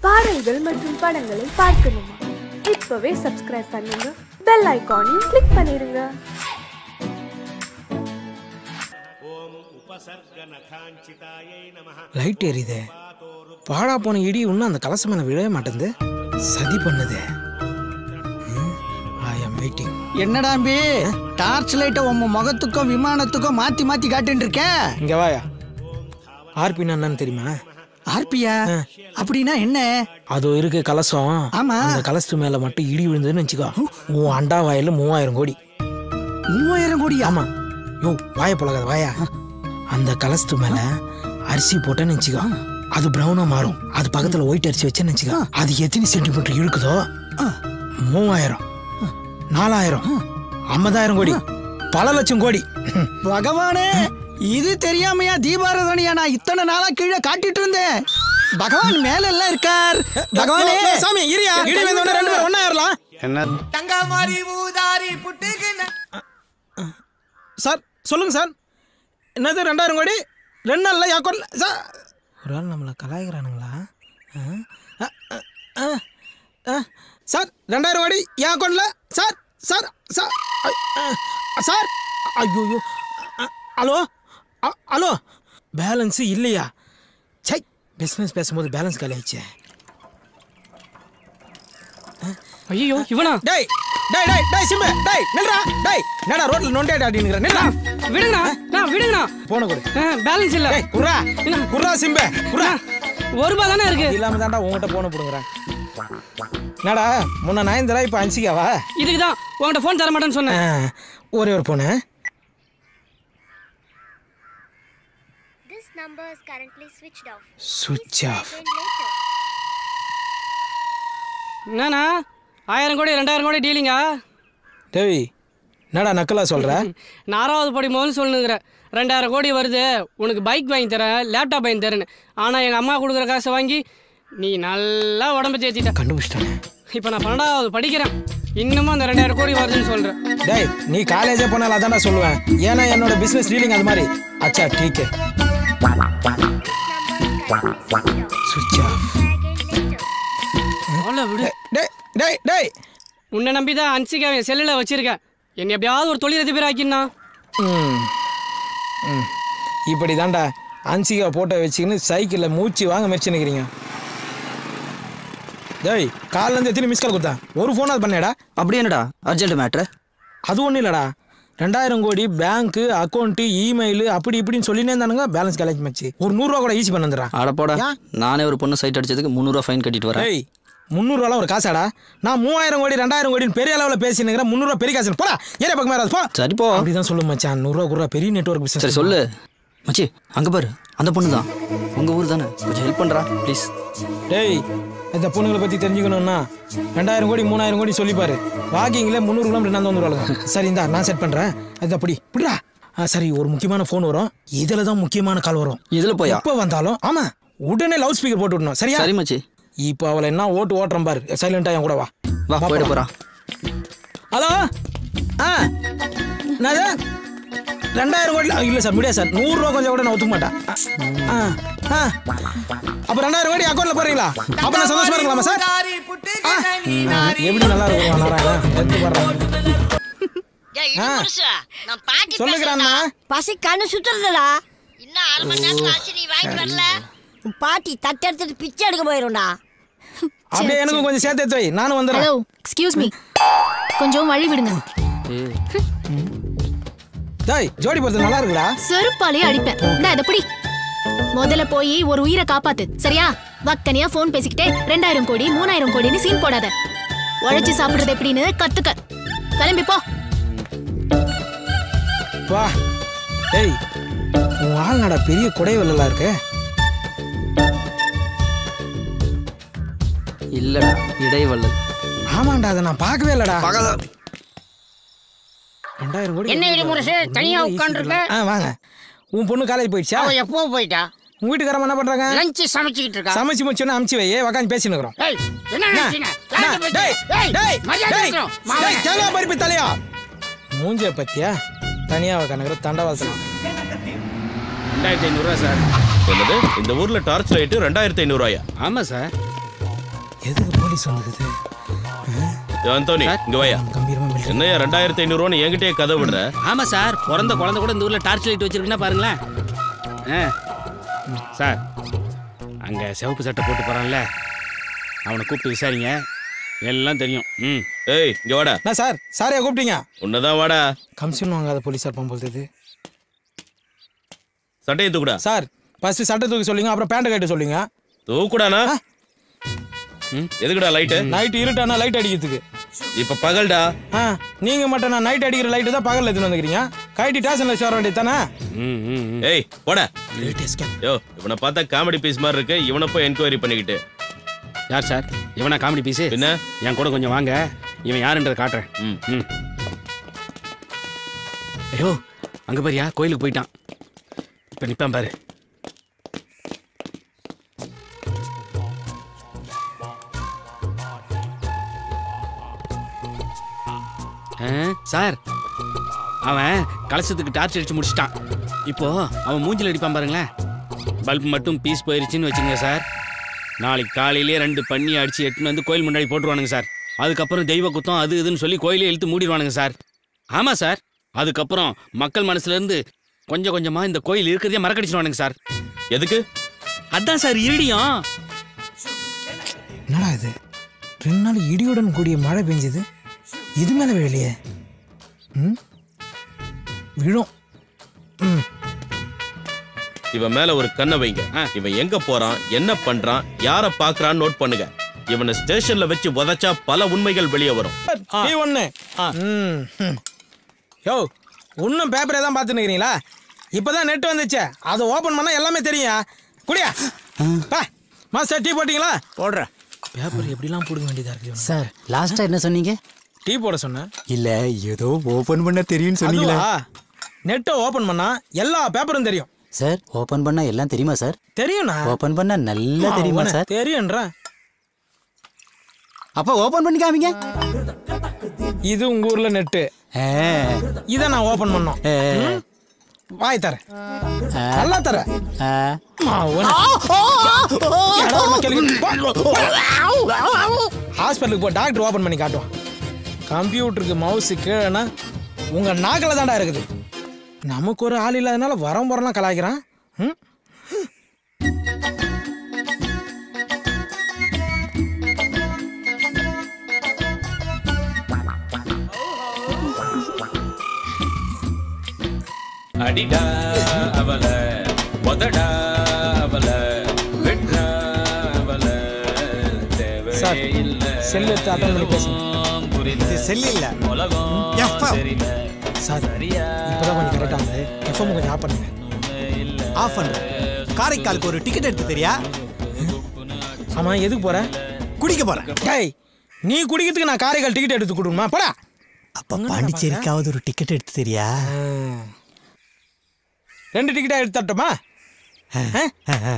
பாடல்கள் மற்றும் படங்களை பார்க்கணுமா? இப்பவே சப்ஸ்கிரைப் பண்ணுங்க, பெல் ஐகானையும் கிளிக் பண்ணிருங்க. லைட் எரியுதே, பாழா போன இடி இன்னும் அந்த கலசம் மேல விழவே மாட்டேங்குது. சதி பண்ணுதே. என்னடா டார்ச் லைட்டை உங்க முகத்துக்கும் விமானத்துக்கும் மாத்தி மாத்தி காட்டின்னு இருக்க. இங்க வாயா. ஆர்பின்னா என்னன்னு தெரியுமா? ஆர்பியா அப்படின்னா என்ன? அது இருக்கு கலசம். ஆமா, அந்த கலசத்து மேல மட்டும் இடி விழுந்ததுன்னு வச்சுக்கோ, உன் அண்டா வாயில 3000 கோடி. 3000 கோடி? ஆமா. யோ வாய பழகாத வாயா. அந்த கலசத்து மேல அரிசி போட்டேன்னு வச்சுக்கோ, அது பிரவுனா மாறும். அது பக்கத்துல ஒயிட் அரிசி வச்சேன்னு வச்சுக்கோ, அது எத்தனை சென்டிமீட்டர் இழுக்குதோ 3000, 4000, 50,000 கோடி, பல லட்சம் கோடி. பகவானே, இது தெரியாமையா தீபாராதனையா நான் இத்தனை நாளா கீழே காட்டிட்டு இருந்தேன். பகவான் மேல எல்லாம் இருக்கார். பகவானே சாமி இரியா, இடி வந்தவன ரெண்டு பேரும் ஒண்ணா ஏறலாம். என்ன தங்க மாரி ஊதாரி புட்டுக்குன சார் சொல்லுங்க சார். என்னது 2000 கோடி 2 நாள்ல அக்கௌண்ட்ல சார்? ஒரு ஆள் நம்மளை கலாய்க்கிறானுங்களா? சார் 2000 கோடி என் அக்கௌண்ட்ல சார். சார் சார் சார் ஐயோ. ஹலோ ஹலோ, பேலன்ஸ் இல்லையா? சை, பிஸ்னஸ் பேசும்போது பேலன்ஸ் காலி ஆயிடுச்சு. ஐயோ இவனா? டேய் டேய் டேய் டேய் சிம்பு, டேய் நில்றா. டேய் என்னடா ரோட்ல நொண்டேடா அப்படிங்கற? நில்றா. விடுங்கடா, நான் விடுங்கடா. போன கொடு. பேலன்ஸ் இல்ல. டேய் குர்ரா குர்ரா சிம்பு குர்ரா. 1 ரூபாய் தானே இருக்கு. இல்லாம தான்டா உன்கிட்ட போன புடுங்கறேன். என்னடா முன்ன 9 இப்ப 5 இதுக்கு தான் உன்கிட்ட ஃபோன் தர மாட்டேன்னு சொன்னேன். ஒரே ஒரு phone. This number is currently switched off. Switch off. என்னண்ணா 1000 கோடி 2000 கோடி டீலிங்கா? டேய் என்னடா நக்கலா சொல்ற? 4வது படி முதல்ல சொல்லுங்கிற 2000 கோடி வருது, உனக்கு பைக் வாங்கி தரேன், லேப்டாப் வாங்கி தரேன்னு. ஆனால் எங்கள் அம்மா கொடுக்குற காசை வாங்கி நீ நல்லா உடம்பு தேத்திட்ட. கண்டுபிடிச்சிட்டானே. இப்போ நான் 12வது படிக்கிறேன், இன்னமும் அந்த 2000 கோடி வருதுன்னு சொல்கிறேன். டேய் நீ காலேஜே போனாலும் அதான்டா சொல்லுவேன். ஏன்னா என்னோட பிஸ்னஸ் டீலிங் அது மாதிரி. அச்சா டீக்கே. சுவிட்ச் ஆஃப். விடு. டேய் டேய் டேய், உன்னை நம்பி தான் அன்சிக்காவை செல்லில் வச்சிருக்கேன். என்னை எப்படியாவது ஒரு தொழிலதிபர் ஆக்கினா. இப்படி தான்டா அன்சிகா போட்டோ வச்சுக்கின்னு சைக்கிளில் மூச்சு வாங்க முயற்சி நிற்கிறீங்க. டேய் காலிலேருந்து எத்தனை மிஸ் கால் கொடுத்தா? ஒரு ஃபோன் அது பண்ணேடா. அப்படி என்னடா அர்ஜென்ட் மேட்ரு? அது ஒன்றும் இல்லைடா, 2000 கோடி பேங்க்கு அக்கௌண்ட்டு இமெயில் அப்படி இப்படின்னு சொல்லினே இருந்தானுங்க. பேலன்ஸ் கலெக்ட் மச்சு ஒரு 100 ரூபா கூட ஈஸி பண்ண வந்துடுறான். அடப்போடா, நானே ஒரு பொண்ணு சைட் அடிச்சதுக்கு 300 ரூபா ஃபைன் கட்டிட்டு வரேன். டேய் 300 ரூபாலாம் ஒரு காசாடா? நான் 3000 கோடி 2000 கோடின்னு பெரிய அளவில் பேசினுக்கிறேன். 300 ரூபா பெரிய காசு. போடா ஏரியா பக்கம் மேலே போ. சரி போ. அப்படிதான் சொல்லு மச்சான். 100 ரூபா கூட பெரிய நெட்வொர்க் பிசினஸ். சரி சொல்லு மச்சி. அங்கே பாரு, அந்த பொண்ணு தான். உங்கள் ஊர் தானே, கொஞ்சம் ஹெல்ப் பண்ணுறா ப்ளீஸ். டேய் இந்த பொண்ணுங்களை பற்றி தெரிஞ்சுக்கணும்னா 2000 கோடி 3000 கோடி சொல்லிப்பாரு. வாக்கிங்கில் 300 கிலோமீட்டர் நான் வந்துடுவாங்க. சரி இந்தா நான் செட் பண்ணுறேன். அது அப்படி இப்படிடா. சரி ஒரு முக்கியமான ஃபோன் வரும், இதில் தான் முக்கியமான கால் வரும். இதில் போய் எப்போ வந்தாலும் ஆமாம் உடனே லவுட் ஸ்பீக்கர் போட்டு விடணும். சரியா? சரி மச்சி. இப்போ அவளை என்ன ஓட்டுறேன் பாரு. சைலண்டாக என் கூட வா. வா போயிட போகிறா. ஹலோ என்னது 2000 கோடி? இல்லை சார் முடியாது சார். 100 ரூபா கொஞ்சம் கூட நான் ஒத்துக்க மாட்டேன். அப்போ 2000 கோடி அக்கௌண்ட்டில் போடுறீங்களா? அப்போ நான் சந்தோஷமா இருக்கலாமா சார்? எப்படி நல்லா இருக்கும் நாராயணன் எடுத்து போடுறேன். சொல்லுகிறான்னா பசி கண்ணு சுத்துறதுடா. இன்னும் 1/2 மணி நேரத்துல ஆச்சு, நீ வாங்கிட்டு வரல. பாட்டி தட்டு எடுத்துட்டு பிச்சை எடுக்க போயிரும்டா. அப்படியே எனக்கும் கொஞ்சம் சேர்த்து எடுத்து வை, நானும் வந்துடுறேன். ஹலோ எக்ஸ்கியூஸ் மீ, கொஞ்சம் வழி விடுங்க. டேய் ஜோடி போறது நல்லா இருக்குடா. செருப்பாலே அடிப்பேன். நான் இத பிடி. முதல்ல போய் ஒரு உயிரை காப்பாத்து, சரியா? வக்கனியா ஃபோன் பேசிக்கிட்டே 2000 கோடி 3000 கோடின்னு சீன் போடாத. உழைச்சு சாப்பிடுறது எப்படின்னு கத்துக்க. கிளம்பி போ. வா. டேய் உன் ஆள் நடா பெரிய குடைவெல்லாம் இருக்கு. இல்லடா இடைவள்ளல். ஆமாண்டா அதை நான் பார்க்கவே இல்லடா. 2000 கோடி என்ன இடி முரசு தனியா உட்கார்ந்திருக்க? வாங்க. உன் பொண்ணு காலேஜ் போயிடுச்சா? அவ எப்போ போயிட்டா? உங்க வீட்டுக்காரமா என்ன பண்றாங்க? லஞ்ச் சமைச்சிட்டு இருக்கா. சமைச்சு முடிச்சோன்னா அமுச்சு வை, உட்காந்து பேசிட்டு இருக்கோம். ஏய் என்ன நினைச்சீங்க? டேய் டேய் மரியாதை டேய் இருக்கணும். மாமா கேளா பருப்பி தலையா மூஞ்சே பத்தியா தனியா உட்காந்துக்கிற தண்டவாசனம். 2500 ரூபா சார். என்னது இந்த ஊர்ல டார்ச் லைட் 2500 ரூபாயா? ஆமா சார். எதுக்கு போலீஸ் வந்துக்குது? அந்தோனி இங்க வாயா. கம்பீரமா என்னையா 2500 என்கிட்டயே கதை விடுற? ஆமா சார், பிறந்த குழந்தை கூட இந்த ஊர்ல டார்ச் லைட் வச்சிருக்குன்னா பாருங்களேன். சார், அங்க சிவப்பு சட்டை போட்டு போறான்ல, அவனை கூப்பிட்டு விசாரிங்க, எல்லாம் தெரியும். ஏய் இங்க வாடா. நான் சார், சாரையா கூப்பிட்டீங்க? உன்னதான் வாடா. கமிஷன் வாங்காத போலீஸார் போகும்போது சட்டையை தூக்குடா. சார், ஃபர்ஸ்ட் சட்டை தூக்கி சொல்லுங்க, அப்புறம் பேண்ட் கட்ட சொல்லுங்க. தூக்குடானா? எதுக்குடா லைட்? நைட் இருட்டானா லைட் அடிக்கிறதுக்கு. இப்ப பகல்டா. நீங்க மட்டும் நான் நைட் அடிக்கிற லைட் தான் பகல்ல எடுத்து வந்துக்கிறீங்க. கைட்டி ஸ்டேஷன்ல ஷோர் வேண்டியது தானே? ஏய் போடா. யோ இவனை பார்த்தா காமெடி பீஸ் மாதிரி இருக்கு. இவனை போய் என்கொயரி பண்ணிக்கிட்டு. யார் சார் இவனா காமெடி பீஸ்? என்ன என் கூட கொஞ்சம் வாங்க, இவன் யாருன்றதை காட்டுறேன். ஐயோ அங்க பாரியா, கோயிலுக்கு போயிட்டான். இப்ப நிப்பான் பாரு. சார், அவன் கலசத்துக்கு டார்ச் அடிச்சு முடிச்சிட்டான். இப்போ அவன் மூஞ்சில் அடிப்பான் பாருங்களேன். பல்ப் மட்டும் பீஸ் போயிருச்சுன்னு வச்சுங்க சார், நாளைக்கு காலையிலே 2 பண்ணி அடிச்சு எட்டுன்னு வந்து கோயில் முன்னாடி போட்டுருவானுங்க சார். அதுக்கப்புறம் தெய்வ குத்தம் அது இதுன்னு சொல்லி கோயிலே இழுத்து மூடிடுவானுங்க சார். ஆமாம் சார், அதுக்கப்புறம் மக்கள் மனசுலேருந்து கொஞ்சம் கொஞ்சமாக இந்த கோயில் இருக்கிறதே மறக்கடிச்சிடுவானுங்க சார். எதுக்கு? அதான் சார் இடியும். என்னடா இது, 2 நாள் இடியுடன் கூடிய மழை பெஞ்சது, இது மேலே வேலையே விழும். இவன் மேல ஒரு கண்ணை வைங்க. இவன் எங்க போறான், என்ன பண்றான், யார பாக்குறான்னு நோட் பண்ணுங்க. இவனை ஸ்டேஷன்ல வச்சு உதைச்சா பல உண்மைகள் வெளியே வரும். யோ இன்னும் பேப்பரே தான் பார்த்துன்னு இருக்கிறீங்களா? இப்பதான் நெட் வந்துச்சு, அதை ஓபன் பண்ணா எல்லாமே தெரியும். குடியா மாஸ்டர், டீ போட்டீங்களா? போடுறேன். பேப்பர் எப்படிலாம் போட வேண்டியதா இருக்கு சார். லாஸ்டா என்ன சொன்னீங்க? டீ போட சொன்னேன். இல்ல ஏதோ ஓபன் பண்ண தெரியும்னு சொன்னீங்களா? நெட்டை ஓபன் பண்ணா எல்லா பேப்பரும் தெரியும் சார். ஓபன் பண்ணா எல்லாம் தெரியுமா சார்? தெரியும்ண்ணா. ஓபன் பண்ணா நல்லா தெரியுமா சார்? தெரியும்ன்றா. அப்ப ஓபன் பண்ணி காமிங்க. இது உங்க ஊர்ல நெட்டு, இத நான் ஓபன் பண்ணோம். வாய் தர நல்லா தர. ஹாஸ்பிட்டலுக்கு போ, டாக்டர் ஓபன் பண்ணி காட்டுவான். கம்ப்யூட்டருக்கு மவுஸ் கீழேனா உங்க நாக்கில தாண்டா இருக்குது. நமக்கு ஒரு ஆள் இல்லாதனால வரம் போறலாம் கலாய்க்கிறான். அடிடா அவல உதடா அவல வெட்றா அவல தேவை இல்ல. செல்லு எடுத்து அட்டன் பண்ணி பேசுங்க. இது செல் இல்ல, சார் இப்பதான் கொஞ்சம் கரெக்டா இருந்தது. எஃப்எம் கொஞ்சம் ஆஃப் பண்ணுங்க. ஆஃப் பண்ணு. காரைக்காலுக்கு ஒரு டிக்கெட் எடுத்து தெரியா? ஆமா, எதுக்கு போற? குடிக்க போறேன். டேய், நீ குடிக்கிறதுக்கு நான் காரைக்கால் டிக்கெட் எடுத்து கொடுக்கணுமா? போடா. அப்ப பாண்டிச்சேரிக்காவது ஒரு டிக்கெட் எடுத்து தெரியா? 2 டிக்கெட்டா எடுத்து தட்டுமா?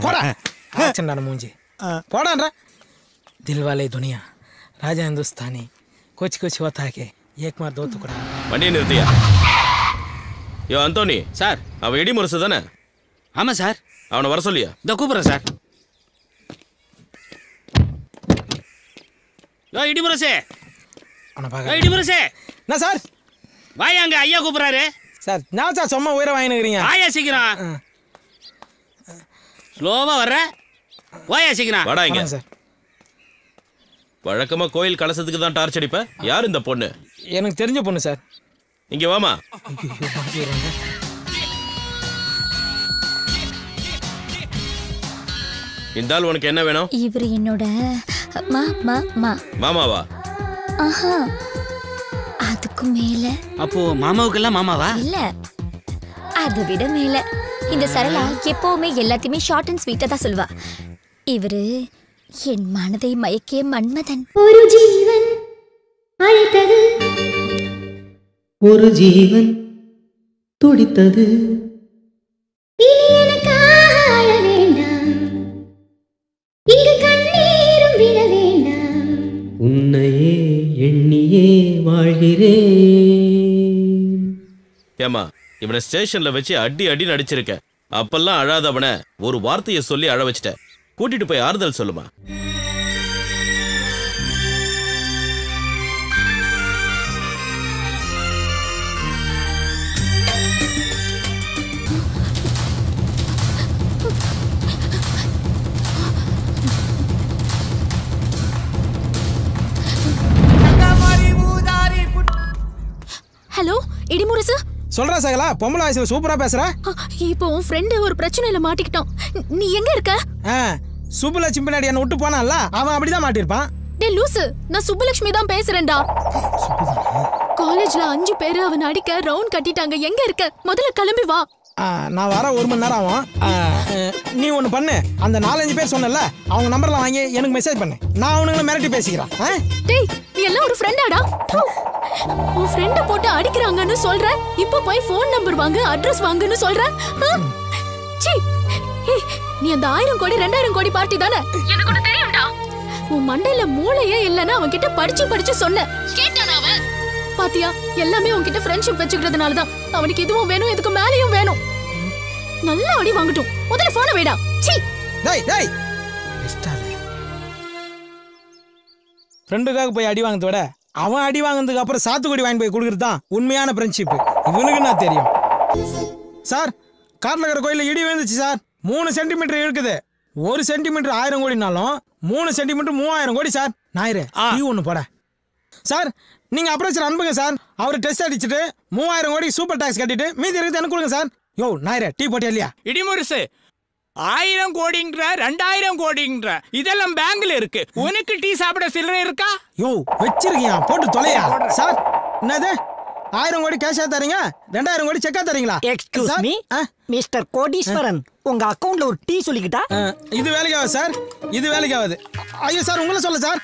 போடா. ஆச்சண்டான மூஞ்சி போடான்ற. தில்வாலே துனியா ராஜா हिंदुस्तानी कुछ कुछ होता है एक मार दो टुकड़ा. வண்டியை நிறுத்தியா? யோ அந்தோனி. சார், அவன் இடி முரசு தானே? ஆமாம் சார். அவனை வர சொல்லியா? இதோ கூப்பிட்றேன் சார். இடிமுரசே, இடிமுரசே. என்ன சார்? வாயாங்க, ஐயா கூப்பிட்றாரு. சார் நான் சார் சும்மா உயிரை வாங்கினுக்கிறீங்க. வாயா சீக்கிரம். ஸ்லோவா வர்ற, வாயா சீக்கிரம். வாடா இங்க சார். வழக்கமா கோயில் கலசத்துக்கு தான் டார்ச் அடிப்ப. யார் இந்த பொண்ணு? எனக்கு தெரிஞ்ச பொண்ணு சார். இங்க வாமா. இந்த ஆள் உனக்கு என்ன வேணும்? இவர் என்னோட மாமாவா? ஆஹா, அதுக்கு மேல. அப்போ மாமாவுக்கெல்லாம் மாமாவா? இல்ல, அதை விட மேல. இந்த சரளா எப்பவுமே எல்லாத்தையுமே ஷார்ட் அண்ட் ஸ்வீட்டா தான் சொல்வா. இவரு என் மனதை மயக்கிய மன்மதன். ஒரு ஜீவன் அழைத்தது, ஒரு ஜீவன் துடித்தது. இனி எனக்காக அழ வேண்டாம், இங்கு கண்ணீரும் விட வேண்டாம். உன்னையே எண்ணியே வாழ்கிறேன். ஏமா, இவனை ஸ்டேஷன்ல வச்சு அடி அடி நடிச்சிருக்க. அப்பெல்லாம் அழாதவன ஒரு வார்த்தையை சொல்லி அழ வச்சிட்ட. கூட்டிட்டு போய் ஆறுதல் சொல்லுமா. சொல்றா சகலா, பொம்பளை வயசுல சூப்பரா பேசுற. இப்போ உன் ஃப்ரெண்டு ஒரு பிரச்சனையில மாட்டிக்கிட்டான். நீ எங்க இருக்க? சுப்புலட்சுமி பின்னாடி என்ன விட்டு போனான்ல, அவன் அப்படிதான் மாட்டிருப்பான். டேய் லூசு, நான் சுப்புலட்சுமி தான் பேசுறேன்டா. காலேஜ்ல 5 பேரு அவன் அடிக்க ரவுண்ட் கட்டிட்டாங்க. எங்க இருக்க? முதல்ல கிளம்பி வா. நான் வர 1 மணி நேரம் ஆகும். நீ ஒன்று பண்ணு, அந்த 4-5 பேர் சொன்னல அவங்க நம்பர்லாம் வாங்கி எனக்கு மெசேஜ் பண்ணு. நான் அவனுங்களை மிரட்டி பேசிக்கிறேன். டேய் நீ எல்லாம் ஒரு ஃப்ரெண்டாடா? உன் ஃப்ரெண்ட போட்டு அடிக்கிறாங்கன்னு சொல்ற, இப்போ போய் ஃபோன் நம்பர் வாங்கு, அட்ரஸ் வாங்குன்னு சொல்ற. சீ, நீ அந்த 1000 கோடி 2000 கோடி பார்ட்டி தானே? எனக்கு ஒன்னு தெரியும்டா. உன் மண்டையில மூளையே இல்லைன்னா அவன் கிட்ட படிச்சு சொன்ன கேட்டானா அவன்? பாத்தியா, எல்லாமே உன்கிட்ட ஃப்ரெண்ட்ஷிப் வச்சுக்கிறதுனால தான். அவனுக்கு இதுவும் வேணும், இதுக்கு மேலேயும் வேணும். நல்லா அடி வாங்கட்டும். முதல்ல போனை வைடா. சீ. டேய் டேய். ஃப்ரெண்டுக்காக போய் அடி வாங்குறத விட அவன் அடி வாங்குனதுக்கு அப்புறம் சாத்துக்குடி வாங்கி போய் கொடுக்கறது தான் உண்மையான ஃப்ரெண்ட்ஷிப். இவனுக்கு நான் தெரியும். சார், காட்டில் இருக்கிற கோயிலில் இடி விழுந்துச்சு சார். 3 சென்டிமீட்டர் இருக்குது. 1 சென்டிமீட்டர் 1000 கோடினாலும் 3 சென்டிமீட்டர் 3000 கோடி சார். ஞாயிறு டீ ஒன்று போட சார். நீங்க அப்ரோச்சர் அனுப்புங்க சார். அவர் டெஸ்ட் அடிச்சுட்டு 3000 கோடி சூப்பர் டாக்ஸ் கட்டிட்டு மீதி இருக்குது எனக்கு கொடுங்க சார். யோ ஞாயிறு டீ போட்டியா இல்லையா? இடிமுரசு 1000 கோடிங்கற 2000 கோடிங்கற இதெல்லாம் பேங்க்ல இருக்கு. உனக்கு டீ சாப்பிட சில்லறை இருக்கா? யோ வச்சிருக்கியா, போட்டு தொலையா சார். என்னது 1000 கோடி கேஷா தரீங்க, 2000 கோடி செக்கா தரீங்களா? எக்ஸ்கியூஸ் மீ மிஸ்டர் கோடீஸ்வரன், உங்க அக்கவுண்ட்ல ஒரு டீ சொல்லிக்கிட்டா? இது வேலைக்கு ஆகுது சார், இது வேலைக்கு ஆகுது. ஐயோ சார், உங்களை சொல்ல சார்.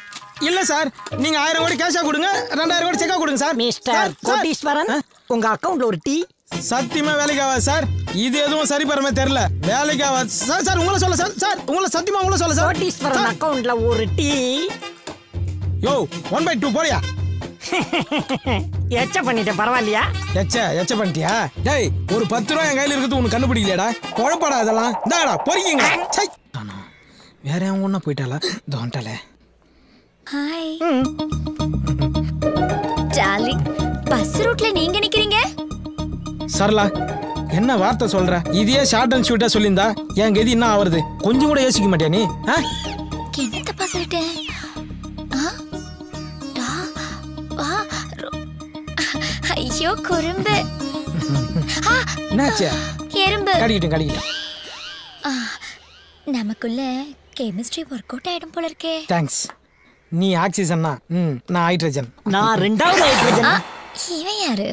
இல்ல சார், நீங்க 1000 கோடி கேஷா கொடுங்க, 2000 கோடி செக்கா கொடுங்க சார். மிஸ்டர் கோடீஸ்வரன், உங்க அக்கவுண்ட்ல ஒரு டீ. சத்தியமா வேலைக்கு ஆகாது சார். இது எதுவும் சரி பரமே தெரியல. வேலைக்கு ஆகாது சார். சார் உங்களை சொல்ல சார். சார் உங்களை சத்தியமா உங்களை சொல்ல சார். கோடீஸ்வரன் அக்கவுண்ட்ல ஒரு டீ. யோ 1/2 போறியா? எச்ச பண்ணிட்ட பரவாயில்லையா? எச்ச பண்ணிட்டியா? டேய் ஒரு 10 ரூபாய் என் கையில இருக்குது, உனக்கு கண்டுபிடிக்கலையாடா? குழப்படா இதெல்லாம். இந்தாடா பொறிக்கிங்க. வேற அவங்க ஒண்ணா போயிட்டாளா? தோண்டால. ஹாய் டார்லிங், பஸ் ரூட்ல நீங்க நிக்கிறீங்க? சரலா, என்ன வார்த்தை சொல்ற? இதையே ஷார்ட் அண்ட் ஸ்வீட்டா சொல்லியிருந்தா என் கதி என்ன ஆவறது? கொஞ்சம் கூட யோசிக்க மாட்டியா நீ? என்ன தப்பா சொல்லிட்டேன்? ஐயோ குறும்பு. என்னாச்சு? எறும்பு. கடிக்கிட்டேன். நமக்குள்ள கெமிஸ்ட்ரி ஒர்க் அவுட் ஆயிடும் போல இருக்கே. தேங்க்ஸ். நீ ஆக்சிஜன்னா, நான் ஹைட்ரஜன். நான் 2வது ஹைட்ரஜன். இவன் யாரு?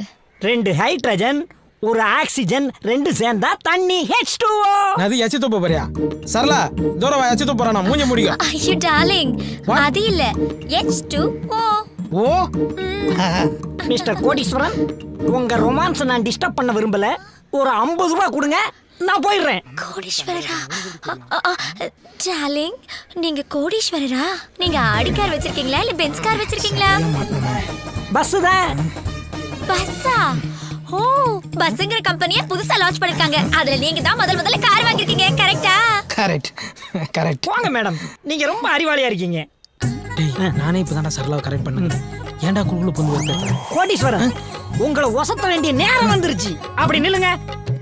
2 ஹைட்ரஜன், 1 ஆக்சிஜன், 2 சேர்ந்தா தண்ணி H2O. அது எச்சு தூப்ப போறியா? சரலா, தூரம் வா, எச்சு தூப்ப போறா, நான் மூஞ்ச முடியும். ஐயோ டார்லிங், அது இல்ல, H2O. ஓ மிஸ்டர் கோடீஸ்வரன், உங்க ரொமான்ஸ் நான் டிஸ்டர்ப் பண்ண விரும்பல. ஒரு 50 ரூபாய் கொடுங்க, நான் போயிடுறேன். கோடீஸ்வரரா? டார்லிங், நீங்க கோடீஸ்வரரா? நீங்க ஆடி கார் வச்சிருக்கீங்களா இல்ல பென்ஸ் கார் வச்சிருக்கீங்களா? பஸ் தான். பஸ்ஸா? ஓ, பஸ்ங்கற கம்பெனியை புதுசா லான்ச் பண்ணிருக்காங்க. அதுல நீங்க தான் முதல்ல கார் வாங்கிருக்கீங்க, கரெக்ட்டா? கரெக்ட். வாங்க மேடம், நீங்க ரொம்ப அறிவாளியா இருக்கீங்க. டேய், நானே இப்பதான் சரளாவை கரெக்ட் பண்ணேன். ஏன்டா குழுக்குள்ள பொந்து வைக்க? கோடீஸ்வரன், உங்களை ஒசத்த வேண்டிய நேரம் வந்துருச்சு. அப்படி நில்லுங்க,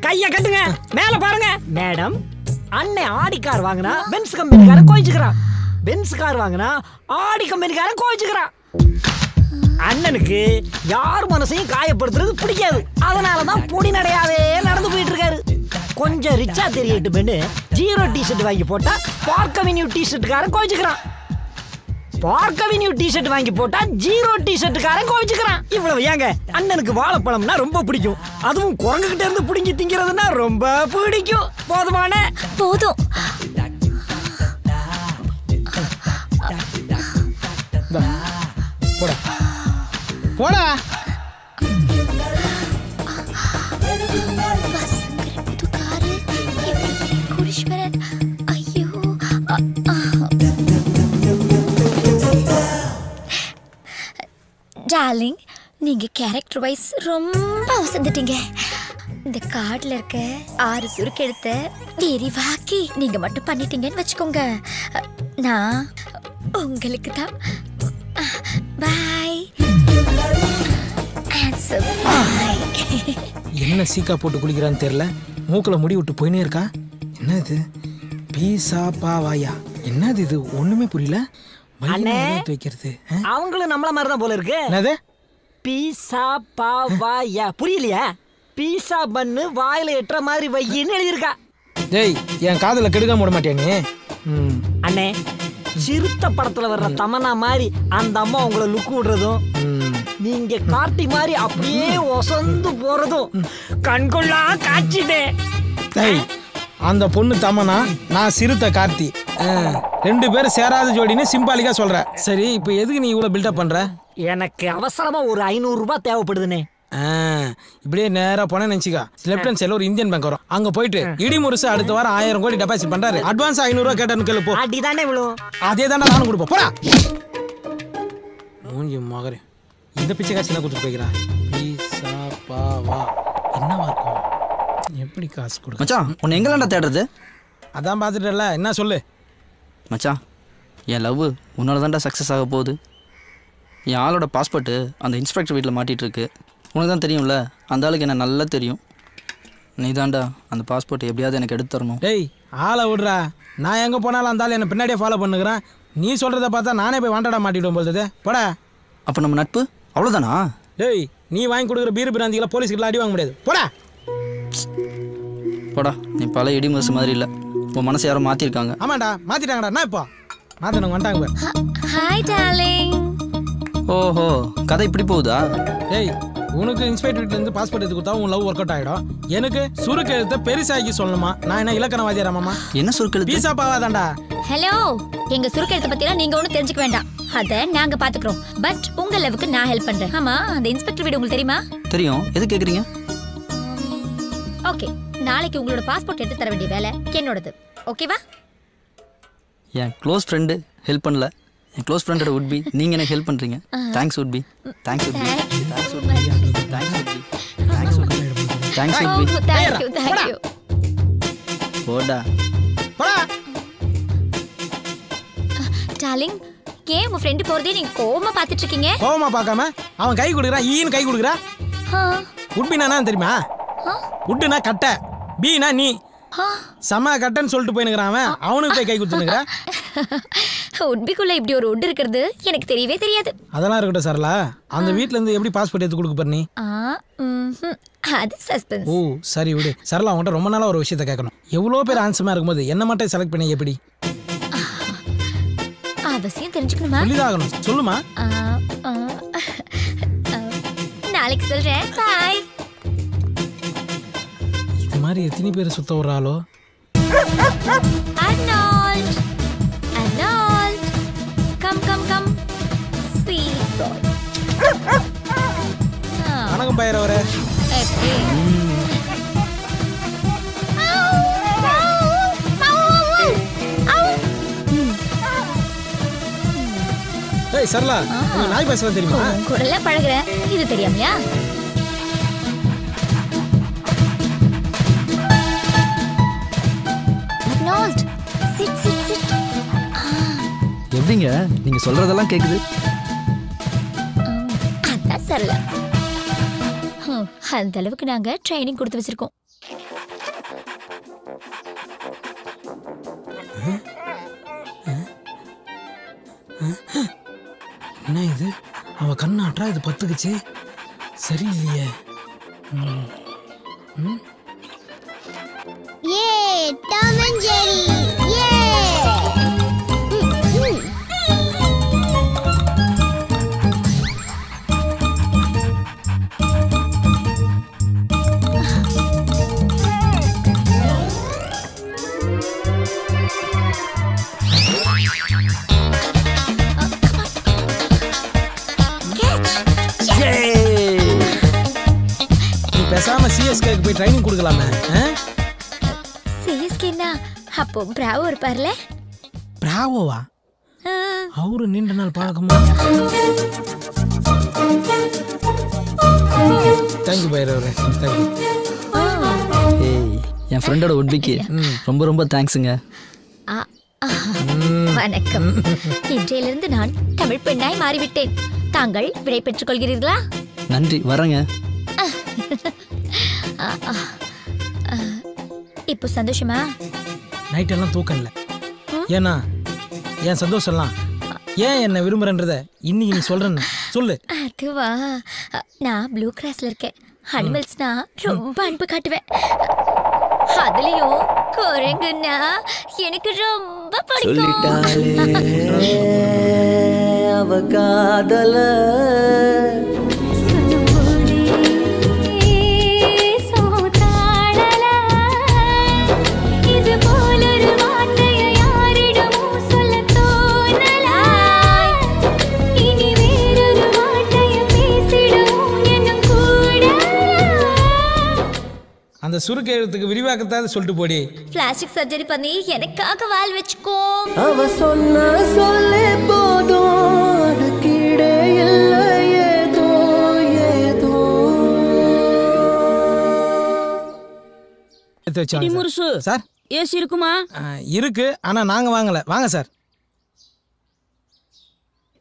கைய கட்டுங்க, மேல பாருங்க. மேடம், அண்ணன் ஆடி கார் வாங்கினா பென்ஸ் கம்பெனிக்காரன் கோயிச்சுக்கிறான். பென்ஸ் கார் வாங்கினா ஆடி கம்பெனிக்காரன் கோயிச்சுக்கிறான். அண்ணனுக்கு யார் மனசையும் காயப்படுத்துறது பிடிக்காது. அதனாலதான் பொடி நடையாவே நடந்து போயிட்டு இருக்காரு. கொஞ்சம் ரிச்சா தெரியட்டுமே 0 டிஷர்ட் வாங்கி போட்டா பார்க் அவென்யூ டிஷர்ட்டுக்காரன் கோயிச்சுக்கிறான். பார்க் அவென்யூ டிஷர்ட் வாங்கி போட்டா 0 டிஷர்ட்டுக்காரன் கோவிச்சுக்கிறான். இவ்வளவு ஏங்க, அண்ணனுக்கு வாழைப்பழம்னா ரொம்ப பிடிக்கும். அதுவும் குரங்குகிட்ட இருந்து பிடிங்கி திங்கிறதுனா ரொம்ப பிடிக்கும். போதுமான போதும். போடா போடா. புது காரு, கோடீஸ்வரன். ஐயோ, டார்லிங், நீங்க கேரக்டர் வைஸ் ரொம்ப வசந்துட்டீங்க. இந்த கார்டுல இருக்க 6 சுருக்கெடுத்த விரிவாக்கி நீங்க மட்டும் பண்ணிட்டீங்கன்னு வச்சுக்கோங்க. நான் உங்களுக்கு தான். பாய். என்ன சீக்கா போட்டு குளிக்கிறான்னு தெரியல. மூக்கில் முடி விட்டு போயினே இருக்கா. என்ன இது? பீசா பாவாயா? என்னது இது? ஒண்ணுமே புரியல. வைக்கிறது அவங்களும் நம்மள மாதிரி தான் போல இருக்கு. என்னது? பீசா பாவாயா புரியலையா? பீஸா பண்ணு வாயில எட்டுற மாதிரி வையின்னு எழுதியிருக்கா. டேய் என் காதுல கெடுக்க விட மாட்டியா நீ? அண்ணே சிறுத்த படத்துல வர்ற தமனா மாதிரி அந்த அம்மா உங்களை லுக்கு விடுறதும் நீங்க காட்டி மாதிரி அப்படியே ஒசந்து போறதும் கண்கொள்ளா காட்சிதே. டேய் அந்த பொண்ணு தமனா, நான் சிறுத்தை கார்த்தி, 2 பேரும் சேராத ஜோடின்னு சிம்பாலிக்கா சொல்ற. சரி இப்போ எதுக்கு நீ இவ்வளவு பில்டப் பண்ற? எனக்கு அவசரமா ஒரு 500 ரூபாய் தேவைப்படுதுனே. இப்படியே நேரா போன நினைச்சிக்கா, லெஃப்ட் ஹேண்ட் சைடுல ஒரு இந்தியன் பேங்க் வரும், அங்க போயிட்டு இடி முருசு அடுத்த வாரம் 1000 கோடி டெபாசிட் பண்றாரு, அட்வான்ஸ் 500 ரூபாய் கேட்டேன்னு கேளு போ. அடிதானே இவ்வளோ. அதே தானே நானும் கொடுப்போம், போடா. மூஞ்சி மகரே, இந்த பிச்சை காசு என்ன கொடுத்து போய்க்கிறா? பீஸா பாவா என்னவா இருக்கும்? எப்படி காசு கொடுக்க? மச்சான் உன்னை எங்கெல்லாம்டா தேடுறது? அதான் பார்த்துட்டல, என்ன சொல்லு மச்சான். என் லவ் உன்னால தான்டா சக்ஸஸ் ஆக போகுது. என் ஆளோட பாஸ்போர்ட்டு அந்த இன்ஸ்பெக்டர் வீட்டில் மாட்டிகிட்டு இருக்கு. உனக்கு தான் தெரியும்ல, அந்த ஆளுக்கு என்ன நல்லா தெரியும். நீ தான்டா அந்த பாஸ்போர்ட் எப்படியாவது எனக்கு எடுத்து தரணும். டேய் ஆளை விடுறா, நான் எங்கே போனாலும் அந்த ஆள் என்னை பின்னாடியே ஃபாலோ பண்ணுகிறேன். நீ சொல்கிறத பார்த்தா நானே போய் வாண்டடா மாட்டிவிடும் போகுது. போடா. அப்போ நம்ம நட்பு அவ்வளோதானா? டேய் நீ வாங்கி கொடுக்குற பீர் பிராந்திகளை போலீஸ்கிட்ட அடி வாங்க முடியாது, போடா. போடா, நீ பல இடி முரசு மாதிரி இல்லை, உன் மனசை யாரும் மாற்றிருக்காங்க. ஆமாண்டா மாற்றிட்டாங்கடா. என்ன இப்போ மாற்றினவங்க வந்துட்டாங்க. Hi darling. ஓஹோ, கதை இப்படி போகுதா? டேய் உனக்கு இன்ஸ்பெக்டர் வீட்டிலேருந்து பாஸ்போர்ட் எடுத்து கொடுத்தா உன் லவ் ஒர்க் அவுட் ஆகிடும். எனக்கு சுருக்கு எழுத்த பெருசாகி சொல்லணுமா? நான் என்ன இலக்கணவாதியாராமாமா? என்ன சுருக்கு எழுத்து? பீஸா பாவாதான்டா. ஹலோ, எங்க சுருக்கு எழுத்த பத்திலாம் நீங்க ஒன்றும் தெரிஞ்சுக்க வேண்டாம், அதை நாங்க பாத்துக்கிறோம். பட் உங்க லவ்வுக்கு நான் ஹெல்ப் பண்றேன். ஆமா, அந்த இன்ஸ்பெக்டர் வீடு உங்களுக்கு தெரியுமா? தெரியும். எது கேக்குறீங்க? ஓகே, நாளைக்கு உங்களோட பாஸ்போர்ட் எடுத்து தர வேண்டிய வேலை என்னோடது. ஓகேவா? என் க்ளோஸ் ஃப்ரெண்டு ஹெல்ப் பண்ணல, என் க்ளோஸ் ஃப்ரெண்டோட உட்பி நீங்கள் எனக்கு ஹெல்ப் பண்ணுறீங்க. Thanks உட்பி. Thanks உட்பி. Thanks உட்பி. Thanks உட்பி. Thanks உட்பி. Thanks உட்பி. Thank you thank you. போடா. டார்லிங், ஏன் உங்க ஃப்ரெண்ட் போறதே நீங்க கோவமா பார்த்துட்டு இருக்கீங்க? கோவமா பார்க்காம அவன் கை கொடுக்குறான், ஈன்னு கை கொடுக்குறா. உட்பினா தெரியுமா? உட்டுனா கட்டை, பீனா நீ. சம கட்டன்னு சொல்லிட்டு போயினுக்கிறான் அவன், அவனுக்கு போய் கை கொடுத்துனுக்குற. உட்பிக்குள்ள இப்படி ஒரு உட் இருக்கிறது எனக்கு தெரியவே தெரியாது. அதெல்லாம் இருக்கட்டும் சரளா, அந்த வீட்ல இருந்து எப்படி பாஸ்போர்ட் எடுத்து கொடுக்க போற நீ? அது சஸ்பென்ஸ். ஓ சரி விடு. சரளா உன்கிட்ட ரொம்ப நாளா ஒரு விஷயத்தை கேட்கணும். எவ்வளோ பேர் ஆன்சமா இருக்கும்போது என்ன மட்டும் செலக்ட் பண்ணி எப்படி? அவசியம் தெரிஞ்சுக்கணுமா? சொல்லிதாகணும், சொல்லுமா. நாளைக்கு சொல்றேன். பாய். இது மாதிரி எத்தனை பேர் சுத்த வர்றாலோ? Arnold, Arnold, come, come, come, sweet boy. வணக்கம் பையரவரே. ஏய் சரளா, உனக்கு நாய் பேசலாம் தெரியுமா? கூடல பழகுறேன், இது தெரியாமையா? Arnold, sit, sit, sit. எப்படிங்க நீங்க சொல்றதெல்லாம் கேக்குது? அதான் சரளா. அந்த அளவுக்கு நாங்க ட்ரைனிங் கொடுத்து வச்சிருக்கோம். என்ன இது? அவ கண்ணாட்டா இது பத்துக்குச்சு. சரியில்லையே. Tom and Jerry. பேசாம சிஎஸ்கேக்கு போய் ட்ரைனிங் கொடுக்கலாமே. சிஎஸ்கேனா அப்போ பிராவோ இருப்பார்ல? பிராவோவா? அவரு நீண்ட நாள் பழக்கமா? தேங்க்யூ பைரவரே, தேங்க்யூ. ஏய், என் ஃப்ரெண்டோட உட்பிக்கு ரொம்ப ரொம்ப தேங்க்ஸுங்க. வணக்கம். இன்றையிலிருந்து நான் தமிழ் பெண்ணாய் மாறிவிட்டேன். தாங்கள் விடை பெற்றுக் கொள்கிறீர்களா? நன்றி, வரேங்க. இப்போ சந்தோஷமா? நைட் எல்லாம் தூக்கம் இல்லை. ஏன்னா என் சந்தோஷம்லாம் ஏன் என்ன விரும்புறன்றத இன்னைக்கு நீ சொல்றேன்னு சொல்லு. அதுவா, நான் ப்ளூ கிராஸ்ல இருக்கேன். அனிமல்ஸ்னா ரொம்ப அன்பு காட்டுவேன். அதுலயும் குரங்குன்னா எனக்கு ரொம்ப பிடிக்கும். அவ காதல அந்த சுருக்கு எழுத்துக்கு விரிவாக்கத்தான் சொல்லிட்டு போடி. பிளாஸ்டிக் சர்ஜரி பண்ணி எனக்காக வால் வச்சுக்கோ. அவ சொன்ன சொல்லே போதும், அது கீழே இல்லை ஏதோ ஏதோ. முருசு சார் ஏசி இருக்குமா? இருக்கு, ஆனா நாங்க வாங்கல. வாங்க சார்.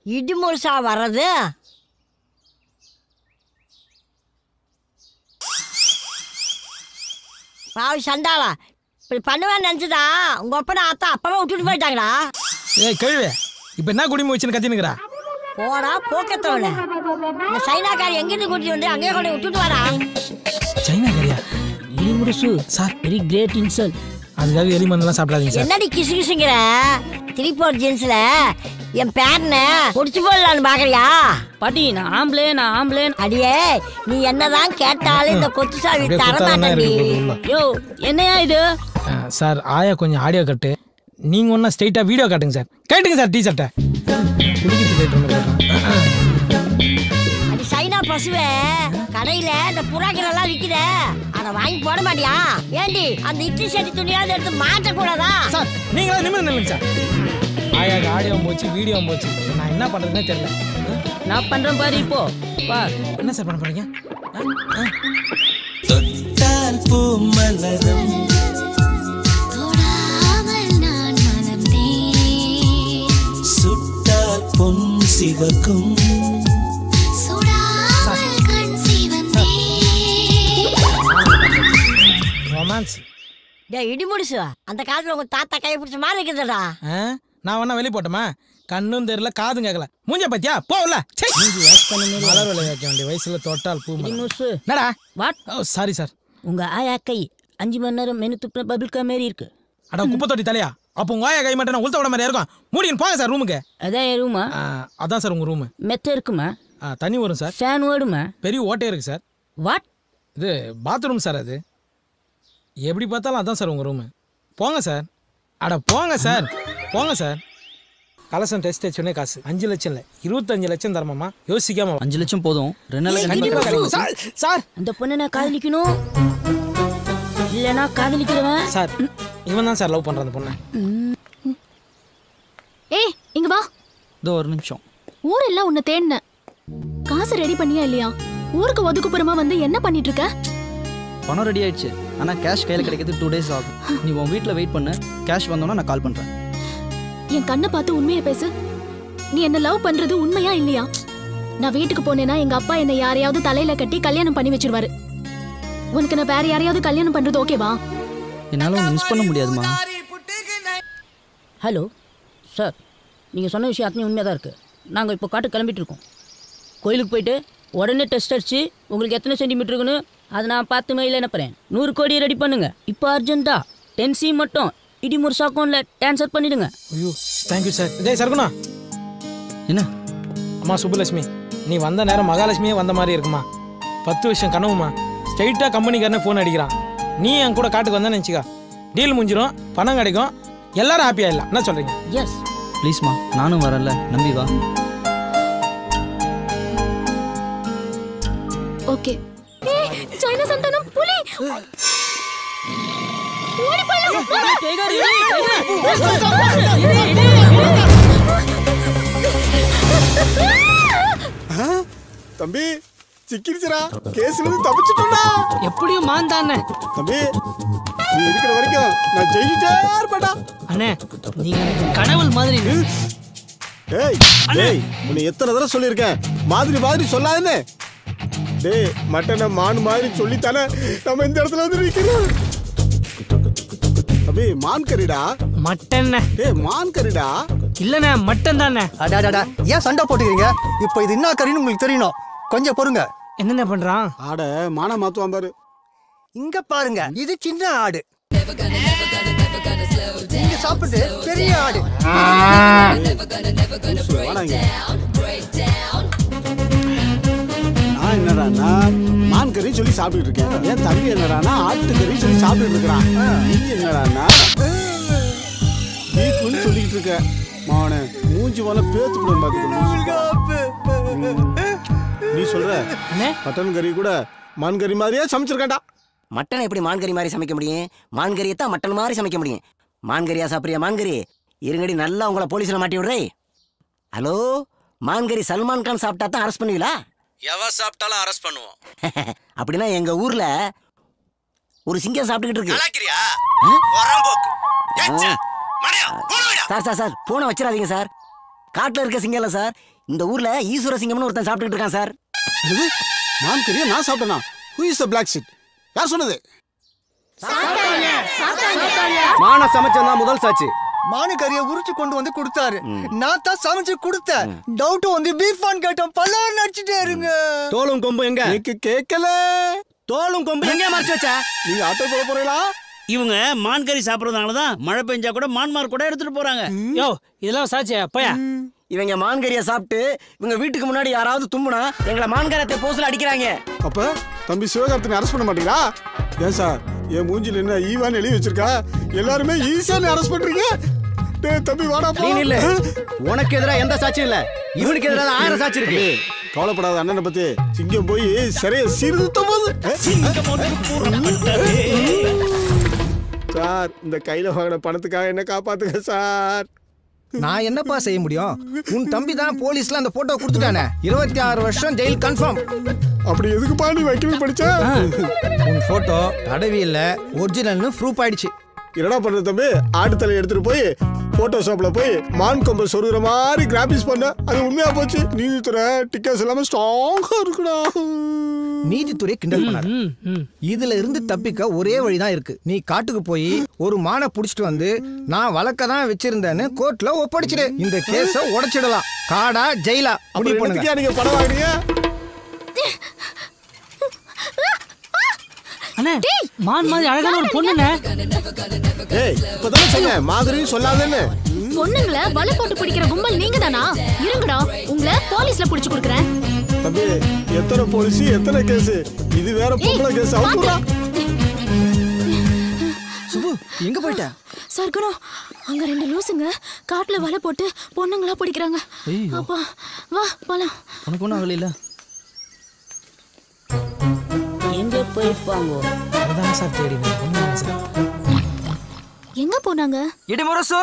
இடி முருசா வர்றது? பாவி சண்டாளா, இப்படி பண்ணுவேன்னு நினச்சிதா உங்கள் அப்பா அத்தா அப்பவே விட்டுட்டு போயிட்டாங்களா? ஏய் கேள்வி, இப்போ என்ன குடிமை வச்சுன்னு கத்தினுக்குறா? போடா போக்கத்தவள, இந்த சைனாக்காரி எங்கிருந்து கூட்டிட்டு வந்து அங்கேயே கொண்டு விட்டுட்டு வரா. சைனாக்காரியா? முருசு சார் வெரி கிரேட் இன்சல்ட். அதுக்காக எலி மண்ணெல்லாம் சாப்பிடாதீங்க சார். என்னடி கிசு கிசுங்கிற? திருப்பூர் ஜீன்ஸ்ல என் பேரனை முடிச்சு போடலான்னு பாக்குறியா? பாட்டி நான் ஆம்பளே. அடியே நீ என்னதான் கேட்டாலும் இந்த கொத்து சாவி தர மாட்டேன்டி. யோ என்னையா இது? சார் ஆயா கொஞ்சம் ஆடியோ கட்டு, நீங்க ஒன்னா ஸ்ட்ரைட்டா வீடியோ காட்டுங்க சார். கேட்டுங்க சார் டீ-ஷர்ட்டை. அது சைனா பசுவே, கடையில இந்த புறாக்கள் விக்குத, அதை வாங்கி போட மாட்டியா? ஏண்டி அந்த இட்லி சட்டி துணியாவது எடுத்து மாட்டக்கூடாதா? சார் நீங்களா நிமிர்ந்து நில்லுங்க சார். ஆயாக்கு ஆடியோ போச்சு, வீடியோ போச்சு, நான் என்ன பண்றதுன்னே தெரியல. நான் பண்றேன் பாரு. இப்போ பார் என்ன சார் பண்ண போறீங்க? தொட்டால் பூ மலரும், தொடாமல் நான் மலர்ந்தேன், சுட்டால் பொன் சிவக்கும், சுடாமல் கண் சிவந்தேன். ரொமான்ஸ். டேய் இடி முடிசு, அந்த காலத்துல உங்க தாத்தா கையை பிடிச்ச மாதிரி இருக்குதுடா. நான் வேணா வெளியே போட்டோமா? கண்ணும் தெரியல, காதும் கேட்கல. மூஞ்ச பத்தியா போகல. மலர் விலை வைக்க வேண்டிய வயசுல தொட்டால் பூ என்னடா? வாட்? Sorry sir. உங்க ஆயா கை 5 மணி நேரம் மெனு துப்புன பபிள்கா மாரி இருக்கு. அட குப்பை தொட்டி தலையா? அப்போ உங்க ஆயா கை மட்டும் உளுத்த விட மாதிரி இருக்கும். மூடின்னு போங்க சார் ரூமுக்கு. அதான் என் ரூமா? அதான் சார் உங்க ரூமு. மெத்த இருக்குமா? தண்ணி வரும் சார். ஃபேன் ஓடுமா? பெரிய ஓட்டே இருக்கு சார். வாட்? இது பாத்ரூம் சார். அது எப்படி பார்த்தாலும் அதான் சார் உங்க ரூமு. போங்க சார். அட போங்க சார், போங்க சார். கலசம் டெஸ்ட் வச்சோடனே காசு 5 லட்சம் இல்லை 25 லட்சம் தரமாமா? யோசிக்காம 5 லட்சம் போதும். 2 நாள் சார். அந்த பொண்ணை நான் காதலிக்கணும், இல்லைனா காதலிக்கிறவன் சார். இவன் தான் சார் லவ் பண்றான் அந்த பொண்ணை. ஏய் இங்க வா. இதோ ஒரு நிமிஷம். ஊரெல்லாம் உன்னை தேடினேன். காசு ரெடி பண்ணியா இல்லையா? ஊருக்கு ஒதுக்குப்புறமா வந்து என்ன பண்ணிட்டு இருக்க? பணம் ரெடி ஆயிடுச்சு, ஆனால் கேஷ் கையில் கிடைக்கிறது 2 days ஆகும். நீ உன் வீட்டில் வெயிட் பண்ணு, கேஷ் வந்தோன்னா நான் கால் பண்ணுறேன். என் கண்ணை பார்த்து உண்மையை பேசு. நீ என்ன லவ் பண்றது உண்மையா இல்லையா? நான் வீட்டுக்கு போனேன்னா எங்க அப்பா என்னை யாரையாவது தலையில கட்டி கல்யாணம் பண்ணி வச்சிருவாரு. உனக்கு நான் வேற யாரையாவது கல்யாணம் பண்றது ஓகேவா? என்னால் உன்னை மிஸ் பண்ண முடியாதுமா. ஹலோ சார், நீங்கள் சொன்ன விஷயம் அத்தனை உண்மையாக தான் இருக்குது. நாங்கள் இப்போ காட்டு கிளம்பிட்டு இருக்கோம். கோயிலுக்கு போயிட்டு உடனே டெஸ்ட் அடிச்சு உங்களுக்கு எத்தனை சென்டிமீட்டர் இருக்குன்னு அதை நான் 10 மைல் அனுப்புகிறேன். 100 கோடி ரெடி பண்ணுங்க இப்போ அர்ஜென்ட்டா. 10C மட்டும் இடி முருசு அக்கௌண்ட்டில் ட்ரான்ஸ்ஃபர் பண்ணிடுங்க. ஐயோ தேங்க்யூ சார். இதே சர்க்குணா. என்ன அம்மா சுப்புலட்சுமி, நீ வந்த நேரம் மகாலட்சுமியே வந்த மாதிரி இருக்குமா? 10 வருஷம் கனவுமா. ஸ்ட்ரைட்டாக கம்பெனிக்காரனே ஃபோன் அடிக்கிறான். நீ என் கூட காட்டுக்கு வந்தேன்னு நினச்சிக்கா, டீல் முடிஞ்சிடும், பணம் கிடைக்கும், எல்லாரும் ஹாப்பியாக இல்லை. என்ன சொல்கிறீங்க? எஸ் ப்ளீஸ்மா, நானும் வரல, நம்பி வா. ஓகே. சைனா சந்தானம் புலி ஓடி போலாம். தம்பி சிக்கிருச்சுடா, கேஸ்ல இருந்து தப்பிச்சிட்டோம்டா. எப்படியும் மாந்தானே தம்பி, நீ இருக்கிற வரைக்கும் நான் ஜெயிச்சிட்டே இருப்பேன்டா. அண்ணே நீங்க எனக்கு கடவுள் மாதிரி. டேய் டேய், உன்னை எத்தனை தடவை சொல்லியிருக்கேன் மாதிரி மாதிரி சொல்லாதுன்னு. டேய் மட்டனை மான் மாதிரி சொல்லித்தானே நம்ம இந்த இடத்துல வந்து நிற்கிறோம். தம்பி மான் கறிடா. மட்டன். டேய் மான் கறிடா. இல்லண்ணே மட்டன் தானே. அடாடாடா, ஏன் சண்டை போட்டுக்கிறீங்க? இப்போ இது என்ன கறின்னு உங்களுக்கு தெரியணும். கொஞ்சம் பொறுங்க. என்னென்ன பண்றான்? ஆட மானா மாத்துவான் பாரு. இங்க பாருங்க, இது சின்ன ஆடு, இங்க சாப்பிட்டு பெரிய ஆடு. நான் என்னடான்னா மான் கறி சொல்லி சாப்பிட்டு இருக்கேன். என் தம்பி என்னடான்னா ஆட்டு கறி சொல்லி சாப்பிட்டு இருக்கிறான். நீ என்னடான்னா பீஃப்னு சொல்லிட்டு இருக்க. மாவன மூஞ்சி போல பேத்து கூட நீ சொல்ற மட்டன் கறி கூட மான் கறி மாதிரியே சமைச்சிருக்கேன்டா. மட்டன் எப்படி மான் கறி மாதிரி சமைக்க முடியும்? மான் கறியை தான் மட்டன் மாதிரி சமைக்க முடியும். மான் கறியா சாப்பிட்றியா? மான் கறி இருங்கடி, நல்லா உங்களை போலீஸ்ல மாட்டி விடுறே. ஹலோ, மான் கறி சல்மான் கான் சாப்பிட்டா தான் அரெஸ்ட் பண்ணுவீங்களா? எவ சாப்பிட்டாலும் அரெஸ்ட் பண்ணுவோம். அப்படின்னா எங்க ஊர்ல ஒரு சிங்கம் சாப்பிட்டுக்கிட்டு இருக்கு. சார் சார் சார் போனை வச்சிடாதீங்க சார். காட்டுல இருக்க சிங்கம் இல்ல சார், இந்த ஊர்ல ஈஸ்வர சிங்கம்னு ஒருத்தன் சாப்பிட்டுக்கிட்டு இருக்கான் சார். மான் கறியை நான் சாப்பிட்டேனா? Who is the black sheep? யார் சொன்னது? மான சமைச்சா முதல் சாட்சி. மானு கறியை உரிச்சு கொண்டு வந்து கொடுத்தாரு. நான் தான் சமைச்சு கொடுத்தேன். டவுட் வந்து பீஃப் ஆன் கேட்டோம். பல்லார் நடிச்சிட்டே இருங்க. தோலும் கொம்பு எங்க? கேட்கல. தோலும் கொம்பு எங்க மறைச்சு வச்ச? நீங்க ஆட்டோ போட போறீங்களா? இவங்க மான் கறி சாப்பிடுறதுனால தான் மழை பெஞ்சா கூட மான்மார் கூட எடுத்துட்டு போறாங்க. யோ, இதெல்லாம் சாட்சியா? பையா, இவங்க மான்கறியை சாப்பிட்டு இவங்க வீட்டுக்கு முன்னாடி யாராவது தும்புனா எங்களை மான்கரத்தை போஸ்ல அடிக்கிறாங்க. அப்ப தம்பி சிவகார்த்தினை அரெஸ்ட் பண்ண மாட்டீங்களா? ஏன் சார், என் மூஞ்சில என்ன ஈவான்னு எழுதி வச்சிருக்கா? எல்லாருமே ஈஸியா அரெஸ்ட் பண்றீங்க. டேய் தம்பி வாடா போ. நீ இல்ல, உனக்கு எதிரா எந்த சாட்சியும் இல்ல, இவனுக்கு எதிரா 1000 சாட்சி இருக்கு. கவலைப்படாத அண்ணனை பத்தி. சிங்கம் போய் சரியா சீர்திருத்தம் போது. சார், இந்த கையில வாங்கின பணத்துக்காக என்ன காப்பாத்துங்க சார். நான் என்னப்பா செய்ய முடியும்? உன் தம்பி தான் போலீஸ்ல அந்த போட்டோ கொடுத்துட்டானே. 26 வருஷம் ஜெயில் கன்ஃபார்ம். அப்படி எதுக்குப்பா நீ வக்கீல் படிச்ச? உன் போட்டோ தடவியில ஒரிஜினல்னு ப்ரூஃப் ஆயிடுச்சு. என்னடா பண்ற தம்பி? ஆடு தலை எடுத்துட்டு போய் போட்டோஷாப்ல போய் மான் கொம்பை சொருகிற மாதிரி கிராபிக்ஸ் பண்ண, அது உண்மையா போச்சு. நீதித்துறை டிக்கெட்ஸ் எல்லாமே ஸ்ட்ராங்கா இருக்குடா. நீதித்துறை கிண்டல் பண்ணாரு. இதுல இருந்து தப்பிக்க ஒரே வழிதான் இருக்கு. நீ காட்டுக்கு போய் ஒரு மானை புடிச்சிட்டு வந்து நான் வழக்க தான் வச்சிருந்தேன்னு கோர்ட்ல ஒப்படைச்சிடு. இந்த கேஸ உடைச்சிடலாம். காடா ஜெயிலா முடிவு பண்ணுங்க. நீங்க படம் வாங்குறீங்க? அண்ணே, மான் மாதிரி அழகான ஒரு பொண்ணுண்ணே. ஏய், இப்பதான் சொன்னேன் மாதிரின்னு சொல்லாதேன்னு. பொண்ணுங்கள வலை போட்டு பிடிக்கிற கும்பல் நீங்க தானா? இருங்கடா, உங்களை போலீஸ்ல புடிச்சு கொடுக்குறேன். தம்பி, எத்தனை போலீஸ் எத்தனை கேஸ்? இது வேற பொம்பளை கேஸ். அவுட்டுடா. சுபு, எங்க போயிட்ட? சர்க்குணம், அங்க 2 லூசுங்க காட்டுல வலை போட்டு பொண்ணுங்களா பிடிக்கிறாங்க. அப்பா வா போலாம். உனக்கு ஒன்றும் ஆகல? எங்க போயிருப்பாங்க? அதான் சார் தேடி சார். எங்க போனாங்க? இடிமுரசு.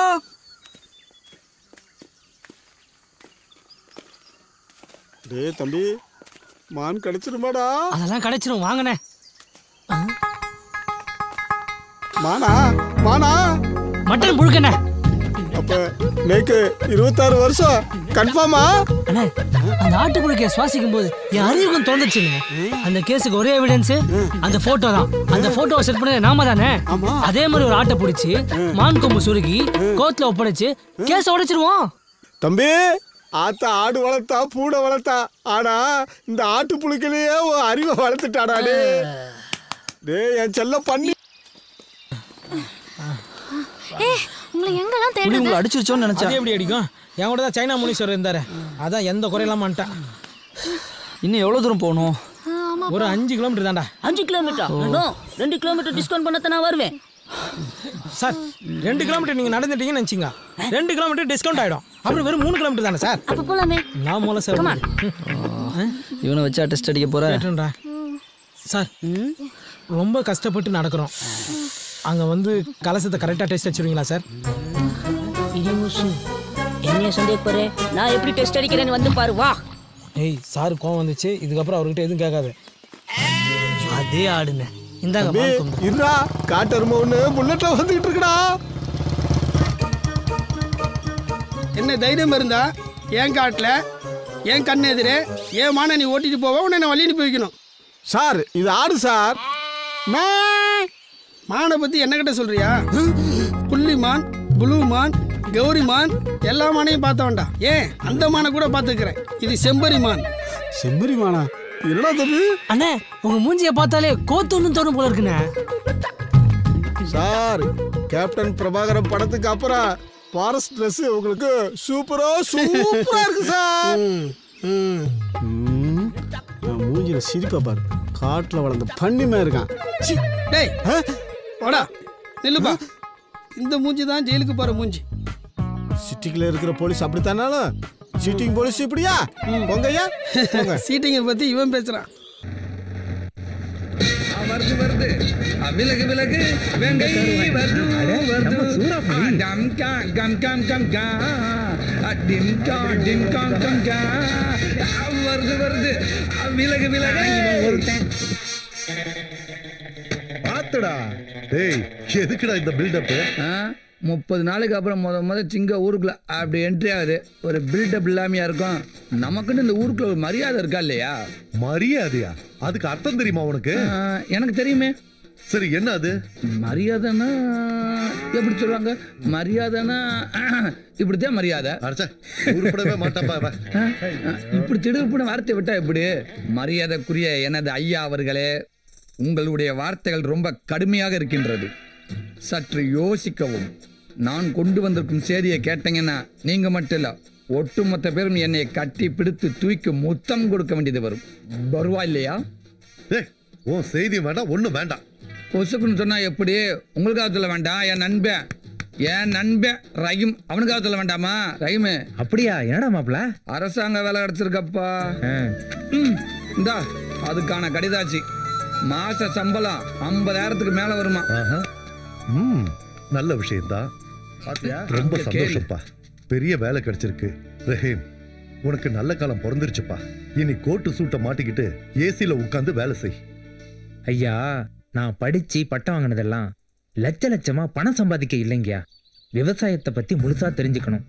டேய் தம்பி, மான் கிடைச்சிருமாடா? அதெல்லாம் கிடைச்சிரும், வாங்கண்ணே. மானா மானா மட்டன் புழுக்கண்ணே. அப்ப நேக்கு 26 வருஷம் கன்ஃபார்மா? அண்ணே, அந்த ஆட்டு புழுக்கைய சுவாசிக்கும் போது என் அறிவுக்கும் தோணுச்சுங்க. அந்த கேஸுக்கு ஒரே எவிடன்ஸ் அந்த போட்டோ தான். அந்த போட்டோவை செட் பண்ணது நாம தானே. அதே மாதிரி ஒரு ஆட்டை பிடிச்சி மான் கொம்பு சுருகி கோர்ட்ல ஒப்படைச்சு கேஸ் உடைச்சிருவோம். தம்பி, ஆத்தா ஆடு வளர்த்தா பூனை வளர்த்தா, ஆனா இந்த ஆட்டு புழுக்கிலேயே அறிவை வளர்த்துட்டாடா. டேய் என் செல்ல பண்ணி. உங்களை எங்கெல்லாம் தேடுறது? உங்களை அடிச்சிருச்சோன்னு நினைச்சா. அது எப்படி அடிக்கும்? என் கூட தான் சைனா முனீஸ்வரர் இருந்தாரு. அதான் எந்த குறையெல்லாம் மாட்டான். இன்னும் எவ்வளவு தூரம் போகணும்? ஒரு 5 கிலோமீட்டர் தான்டா. 5 கிலோமீட்டர்? 2 கிலோமீட்டர் டிஸ்கவுண்ட் பண்ணத்தான் நான் வருவேன் சார். 2 கிலோமீட்டர் நீங்க நடந்துட்டீங்கன்னு நினைச்சிங்க, 2 கிலோமீட்டர் டிஸ்கவுண்ட் ஆயிடும். அப்புறம் வெறும் 3 கிலோமீட்டர் தானே சார். அப்ப போலாமே. நான் மூல சார். இவனை வச்சா டெஸ்ட் அடிக்க போறேன் சார். ரொம்ப கஷ்டப்பட்டு நடக்கிறோம். அங்க வந்து கலசத்தை கரெக்டா டெஸ்ட் வச்சிருவீங்களா சார்? என்ன சந்தேகப்பறே? நான் எப்படி டெஸ்ட் அடிக்கிறேன்னு வந்து பாரு வா. ஏய் சார், கோவம் வந்துச்சு. இதுக்கப்புறம் அவர்கிட்ட எதுவும் கேட்காது. அதே ஆடுங்க. இந்தாங்க இருடா, காட்டரும ஒண்ணு புல்லட்ல வந்துகிட்டு இருக்குடா. என்ன தைரியம் இருந்தா என் காட்டுல என் கண்ணு எதிரே ஏன் மான நீ ஓட்டிட்டு போவ, உன்னை நான் வழி அனுப்பி வைக்கணும். சார், இது ஆடு சார். மானை பத்தி என்ன கிட்ட சொல்றியா? புள்ளி மான், புளு மான், கௌரி மான் எல்லா மானையும் பார்த்த வேண்டாம். ஏன் அந்த மானை கூட பார்த்துக்கிறேன். இது செம்பரி மான். செம்பரி மானா? என்னடா தம்பி? அண்ணே உங்க மூஞ்சியை பார்த்தாலே கோத்துன்னு தோணும் போல இருக்குண்ணே. சார் கேப்டன் பிரபாகரன் படத்துக்கு அப்புறம் ஃபாரஸ்ட் ட்ரெஸ் உங்களுக்கு சூப்பரா இருக்கு சார். மூஞ்சில சிரிப்பா பாரு, காட்டுல வளர்ந்த பண்ணிமே இருக்கான். டேய் வாடா நில்லுப்பா. இந்த மூஞ்சி தான் ஜெயிலுக்கு போற மூஞ்சி. சிட்டிக்குள்ள இருக்கிற போலீஸ் அப்படித்தானாலும் சீட்டிங் போலீஸ் இப்படியா? பொங்கையா சீட்டிங்கை பத்தி இவன் பேசுறான். வருது வருது விலகு விலகு வெங்கை வருது வருது டம் கா கம் கம் கம் கா டிம் கா டிம் கம் கம் கா வருது வருது விலகு விலகு ஒருத்தன் பாத்துடா. டேய் எதுக்குடா இந்த பில்டப்? 30 நாளுக்கு அப்புறம் முத சிங்க ஊருக்குள்ள அப்படி என்ட்ரி ஆகுது. ஒரு பில்டப் இல்லாமையா இருக்கும். நமக்குன்னு இந்த ஊருக்குள்ள ஒரு மரியாதை இருக்கா இல்லையா? மரியாதையா? அதுக்கு அர்த்தம் தெரியுமா உனக்கு? எனக்கு தெரியுமே. சரி என்ன அது? மரியாதைன்னா எப்படி சொல்லுவாங்க? மரியாதைன்னா இப்படித்தான் மரியாதை. உருப்படவே மாட்டாப்பா. இப்படி திடுப்புன வார்த்தை விட்டா எப்படி? மரியாதைக்குரிய எனது ஐயா அவர்களே, உங்களுடைய வார்த்தைகள் ரொம்ப கடுமையாக இருக்கின்றது. சற்று யோசிக்கவும். நான் கொண்டு வந்திருக்கும் செய்தியை கேட்டீங்கன்னா நீங்க மட்டும் இல்ல, ஒட்டுமொத்த பேரும் என்னை கட்டி பிடித்து தூக்கி முத்தம் கொடுக்க வேண்டியது வரும். வருவா இல்லையா? உன் செய்தி வேண்டாம், ஒண்ணும் வேண்டாம். பொசுக்குன்னு சொன்னா எப்படி? உங்களுக்காக சொல்ல வேண்டாம், என் நண்பன் ரஹீம் அவனுக்காக சொல்ல வேண்டாமா? ரஹீம் அப்படியா? என்னடா மாப்ள? அரசாங்க வேலை கிடைச்சிருக்கப்பா. இந்தா அதுக்கான கடிதாச்சு. மாச சம்பளம் 50,000க்கு மேல வருமா? நல்ல விஷயம்தான். ரொம்ப சந்தோஷப்பா. பெரிய வேலை கிடைச்சிருக்கு. ரஹீம், உனக்கு நல்ல காலம் பிறந்துருச்சுப்பா. இனி கோட்டு சூட்டை மாட்டிக்கிட்டு ஏசில உட்கார்ந்து வேலை செய். ஐயா, நான் படிச்சு பட்டம் வாங்கினதெல்லாம் லட்ச லட்சமா பணம் சம்பாதிக்க இல்லைங்கயா. விவசாயத்தை பத்தி முழுசா தெரிஞ்சுக்கணும்,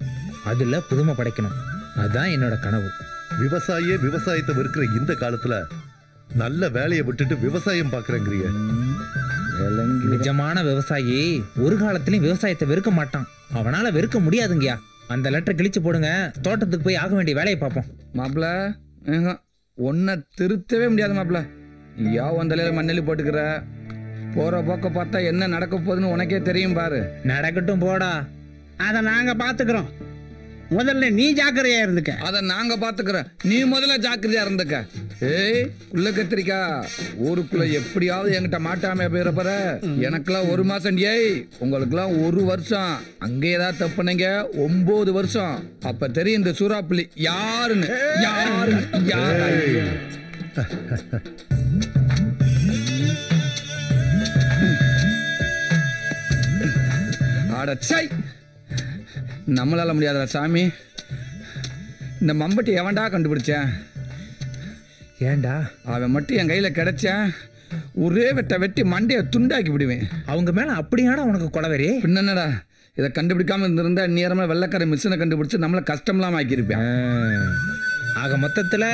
அதுல புதுமை படைக்கணும். அதான் என்னோட கனவு. விவசாயத்தை வெறுக்கிற இந்த காலத்துல நல்ல வேலையை விட்டுட்டு விவசாயம் பாக்குறேங்கிறிய. நிஜமான விவசாயி ஒரு காலத்திலயும் விவசாயத்தை வெறுக்க மாட்டான். அவனால வெறுக்க முடியாதுங்கயா. அந்த லெட்டரை கிழிச்சு போடுங்க, தோட்டத்துக்கு போய் ஆக வேண்டிய வேலையை பார்ப்போம். மாப்பிள ஒன்ன திருத்தவே முடியாது மாப்பிள. யா வந்தலையில மண்ணெலி போட்டுக்கிற. போற போக்க பார்த்தா என்ன நடக்க போகுதுன்னு உனக்கே தெரியும் பாரு. நடக்கட்டும் போடா, அதை நாங்க பாத்துக்கிறோம். முதல்ல நீ ஜாக்கிரதையா இருந்துக்க. அதை நாங்க பாத்துக்கிறோம், நீ முதல்ல ஜாக்கிரதையா இருந்துக்க. ஏய் உள்ள கத்திரிக்கா, ஊருக்குள்ள எப்படியாவது என்கிட்ட மாட்டாம போயிடப்பற. எனக்கெல்லாம் 1 மாசம், ஏய் உங்களுக்குலாம் 1 வருஷம். அங்கே ஏதாவது தப்புனீங்க 9 வருஷம். அப்ப தெரியும் இந்த சூறாப்புலி யாருன்னு. அடச்சை, நம்மளால முடியாத சாமி. இந்த மம்பட்டி எவன்டா கண்டுபிடிச்சேன்? ஏண்டா அவன் மட்டும் என் கையில கிடைச்சேன், ஒரே வெட்டி மண்டையை துண்டாக்கி விடுவேன். அவங்க மேல அப்படியாடா உனக்கு கொலவெறி? பின்னடா, இதை கண்டுபிடிக்காம இருந்திருந்தா நேரமா வெள்ளக்கார மிஷினை கண்டுபிடிச்சு நம்மள கஷ்டம்லாம் ஆக்கியிருப்பேன். ஆக மொத்தத்துல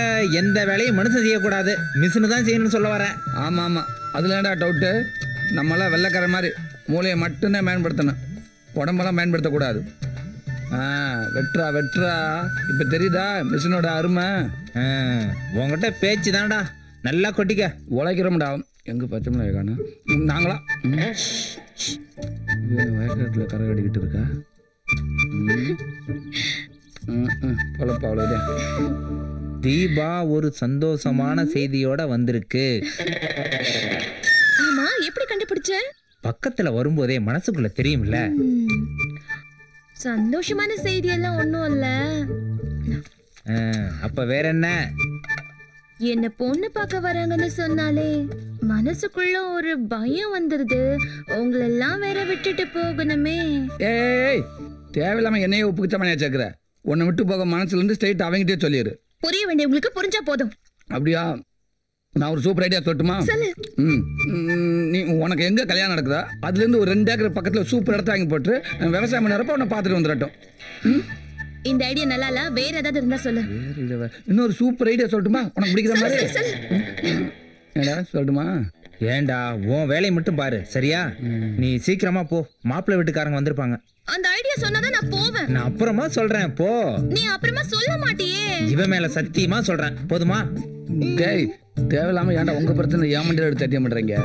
எந்த வேலையும் மனுஷன் செய்யக்கூடாது, மிஷினு தான் செய்யணும்னு சொல்ல வரேன். ஆமா ஆமா, அதுல ஏன்டா டவுட்டு? நம்மளாம் வெள்ளக்கார மாதிரி மூளையை மட்டும்தான் பயன்படுத்தணும், உடம்பெல்லாம் பயன்படுத்தக்கூடாது. வெட்டுறா. இப்ப தெரியுதா மிஷினோட அருமை? உங்ககிட்ட பேச்சு தான்டா, நல்லா கொட்டிக்க. உழைக்கிறோம்டா. எங்க பச்சை மிளகாய் காணும்? நாங்களா வயக்காட்டுல கரை கட்டிக்கிட்டு இருக்கா? பொழப்பா அவ்வளவுதான். தீபா ஒரு சந்தோஷமான செய்தியோட வந்திருக்கு. ஆமா, எப்படி கண்டுபிடிச்ச? பக்கத்துல வரும்போதே மனசுக்குள்ள தெரியும்ல. சந்தோஷமான செய்தி எல்லாம் ஒண்ணும் இல்ல. அப்ப வேற என்ன? என்ன பொண்ணு பார்க்க வராங்கன்னு சொன்னாலே மனசுக்குள்ள ஒரு பயம் வந்துருது. உங்களெல்லாம் வேற விட்டுட்டு போகணுமே. ஏய், தேவையில்லாம என்னையே உப்புக்குச்ச மணியா சேர்க்கிற. உன்னை விட்டு போக மனசுல இருந்து ஸ்ட்ரெயிட் அவங்கிட்டே சொல்லிடு. புரிய வேண்டியவங்களுக்கு புரிஞ்சா போதும். அப்படியா? நான் ஒரு சூப்பர் ஐடியா சொல்லட்டுமா? நீ உனக்கு எங்க கல்யாணம் நடக்குதா அதுல இருந்து ஒரு 2 ஏக்கர் பக்கத்துல சூப்பர் இடத்த வாங்கி போட்டு விவசாயம் பண்ணறப்ப உன்னை பார்த்துட்டு வந்துடட்டும். இந்த ஐடியா நல்லா இல்ல, வேற ஏதாவது இருந்தா சொல்லு. இன்னொரு சூப்பர் ஐடியா சொல்லட்டுமா உனக்கு பிடிக்கிற மாதிரி? ஏடா சொல்லட்டுமா? ஏண்டா உன் வேலையை மட்டும் பாரு சரியா? நீ சீக்கிரமா போ, மாப்பிள்ளை வீட்டுக்காரங்க வந்திருப்பாங்க. அந்த ஐடியா சொன்னாதான் நான் போவேன். நான் அப்புறமா சொல்றேன் போ. நீ அப்புறமா சொல்ல மாட்டியே. இவன் மேல சத்தியமா சொல்றேன், போதுமா? டேய், தேவையில்லாம ஏன்டா உங்க பிரச்சனை ஏன் மண்டியில் எடுத்து தட்டிய மாட்டேறீங்க?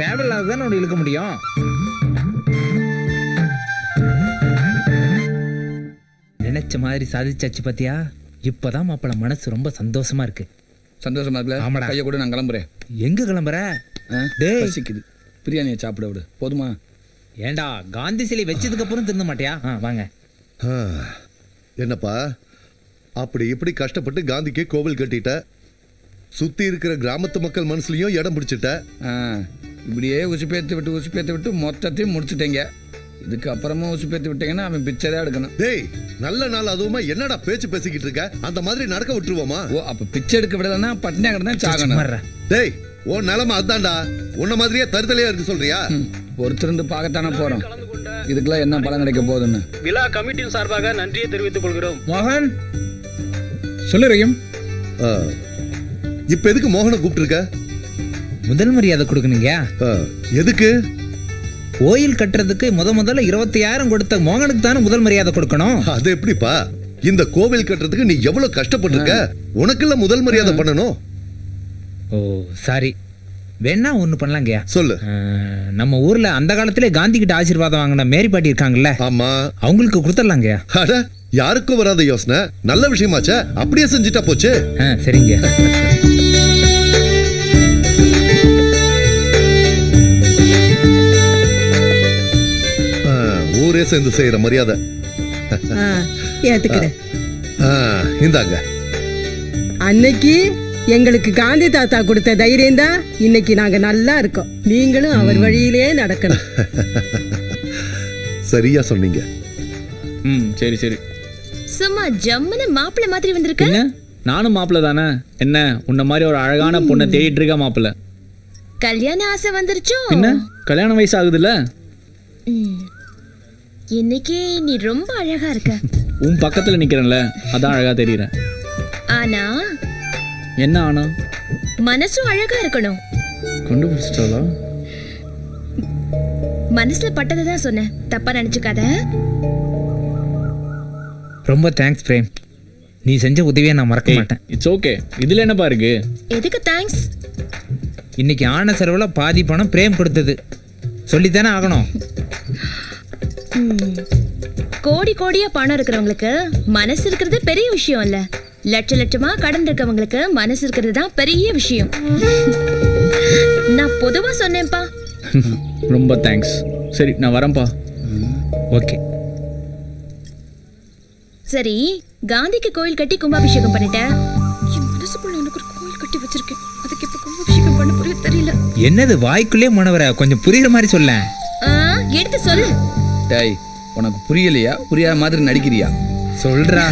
தேவையில்லாத தானே உன்னை இழுக்க முடியும். நினைச்ச மாதிரி சாதிச்சாச்சு பாத்தியா? இப்பதான் மாப்பிள்ள மனசு ரொம்ப சந்தோஷமா இருக்கு. சந்தோஷமா இருக்குல்ல? ஆமாடா. கையை கூட நான் கிளம்புறேன். எங்க கிளம்புற? டேய் பசிக்குது, பிரியாணியை சாப்பிட விடு. போதுமா? ஏண்டா காந்தி சிலை வச்சதுக்கு அப்புறம் திருந்த மாட்டியா? வாங்க. என்னப்பா அப்படி இப்படி கஷ்டப்பட்டு காந்திக்கு கோவில் கட்டிட்ட, சுத்தி இருக்கிற கிராமத்து மக்கள் மனசுலயும் இடம் பிடிச்சிட்ட. இப்படியே உசுப்பேத்து விட்டு மொத்தத்தையும் முடிச்சுட்டீங்க. இதுக்கு அப்புறமா உசுப்பேத்து விட்டீங்கன்னா அவன் பிச்சைதான் எடுக்கணும். டேய் நல்ல நாள் அதுவுமா என்னடா பேச்சு பேசிக்கிட்டு இருக்க? அந்த மாதிரி நடக்க விட்டுருவோமா? ஓ அப்ப பிச்சை எடுக்க விடலன்னா பட்டினியா கிடந்தா சாகணும். டேய் உன் நிலைமை அதான்டா. உன்ன மாதிரியே தருதலையா இருக்கு சொல்றியா? ஒருத்தருந்து பார்க்கத்தானே போறோம். இதுக்கெல்லாம் என்ன பலன் கிடைக்க போகுதுன்னு விழா கமிட்டியின் சார்பாக நன்றியை தெரிவித்துக் கொள்கிறோம். மோகன் சொல்லுறையும். இப்ப எதுக்கு மோகனை கூப்பிட்டுருக்க? முதல் மரியாதை கொடுக்கணுங்க. எதுக்கு? கோயில் கட்டுறதுக்கு முதல்ல 25,000 கொடுத்த மோகனுக்கு தானே முதல் மரியாதை கொடுக்கணும். அது எப்படிப்பா? இந்த கோவில் கட்டுறதுக்கு நீ எவ்வளவு கஷ்டப்பட்டிருக்க, உனக்குள்ள முதல் மரியாதை பண்ணணும். ஓ சாரி, வேணா ஒண்ணு பண்ணலாங்கயா. சொல்லு. நம்ம ஊர்ல அந்த காலத்திலே காந்தி கிட்ட ஆசீர்வாதம் வாங்கின மேரி பாட்டி இருக்காங்கல்ல, ஆமா, அவங்களுக்கு கொடுத்துடலாங்கயா. அட யாருக்கும் வராத யோசனை, நல்ல விஷயமாச்சே. அப்படியே செஞ்சுட்டா போச்சு. சரிங்க. ஊரே சேர்ந்து செய்யற மரியாதை. ஏத்துக்கிறேன். இந்தாங்க. அன்னைக்கு எங்களுக்கு காந்தி தாத்தா கொடுத்த தைரியம் தான் இன்னைக்கு நாங்க நல்லா இருக்கோம். நீங்களும் அவர் வழியிலே நடக்கணும். சரியா சொன்னீங்க. சரி சரி. சும்மா ஜம்முன்னு மாப்பிள்ளை மாதிரி வந்திருக்க. நானும் மாப்பிள்ள தானே. என்ன உன்ன மாதிரி ஒரு அழகான பொண்ணை தேடிட்டு இருக்க மாப்பிள்ள. கல்யாண ஆசை வந்துருச்சோ? என்ன கல்யாண வயசு ஆகுதுல்ல? இன்னைக்கு நீ ரொம்ப அழகா இருக்க. உன் பக்கத்துல நிக்கிறேன்ல, அதான் அழகா தெரியறேன். ஆனா என்ன ஆனா? மனசும் அழகா இருக்கணும். கண்டுபிடிச்சிட்டாளா? மனசுல பட்டதை தான் சொன்னேன், தப்பா நினைச்சுக்காத. ரொம்ப தேங்க்ஸ் பிரேம். நீ செஞ்ச உதவியை நான் மறக்க மாட்டேன். It's okay. இதுல என்னப்பா இருக்கு? எதுக்கு தேங்க்ஸ்? இன்னைக்கு ஆன செலவுல பாதி பணம் பிரேம் கொடுத்தது. சொல்லித்தானே ஆகணும். கோடி கோடியா பணம் இருக்கிறவங்களுக்கு மனசு இருக்கிறது பெரிய விஷயம் இல்ல. லட்ச லட்சமா கடன் இருக்கவங்களுக்கு மனசு இருக்கிறது தான் பெரிய விஷயம். நான் பொதுவா சொன்னேன்ப்பா. ரொம்ப தேங்க்ஸ். சரி நான் வரேன்ப்பா. ஓகே. சரி, காந்திக்கு கோயில் கட்டி கும்பாபிஷேகம் பண்ணிட்டேன். என் மனசுக்குள்ள எனக்கு ஒரு கோயில் கட்டி வச்சிருக்கேன். அதுக்கு எப்ப கும்பாபிஷேகம் பண்ண புரிய தெரியல. என்னது வாய்க்குள்ளே மனவர? கொஞ்சம் புரியுற மாதிரி சொல்ல. எடுத்து சொல்லு. டேய் உனக்கு புரியலையா? புரியாத மாதிரி நடிக்கிறியா? சொல்றா.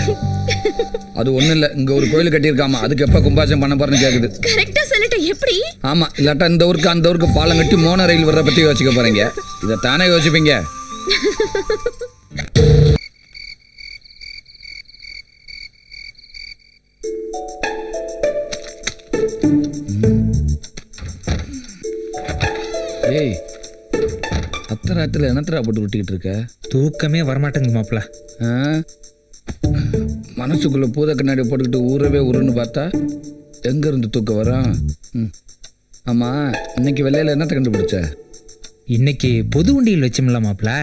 அது ஒண்ணும் இல்ல, இங்க ஒரு கோயில் கட்டியிருக்காமா, அதுக்கு எப்ப கும்பாபிஷேகம் பண்ண போறேன்னு கேக்குது. கரெக்டா சொல்லிட்ட. எப்படி? ஆமா, இல்லாட்டா இந்த ஊருக்கு அந்த ஊருக்கு பாலம் கட்டி மோன ரயில் வர்ற பத்தி யோசிக்க போறீங்க. இதை தானே யோசிப்பீங்க. ஏய் அத்தராத்துல என்னத்தரா போட்டு விட்டுக்கிட்டு இருக்க? தூக்கமே வரமாட்டேங்க மாப்பிள்ள. மனசுக்குள்ள பூத கண்ணாடி போட்டுக்கிட்டு ஊரவே உருன்னு பார்த்தா எங்க இருந்து தூக்கம் வரும்? ஆமா, இன்னைக்கு வெள்ளையில என்னத்தை கண்டுபிடிச்ச? இன்னைக்கு பொது உண்டியல் வச்சோம்ல மாப்பிள்ள,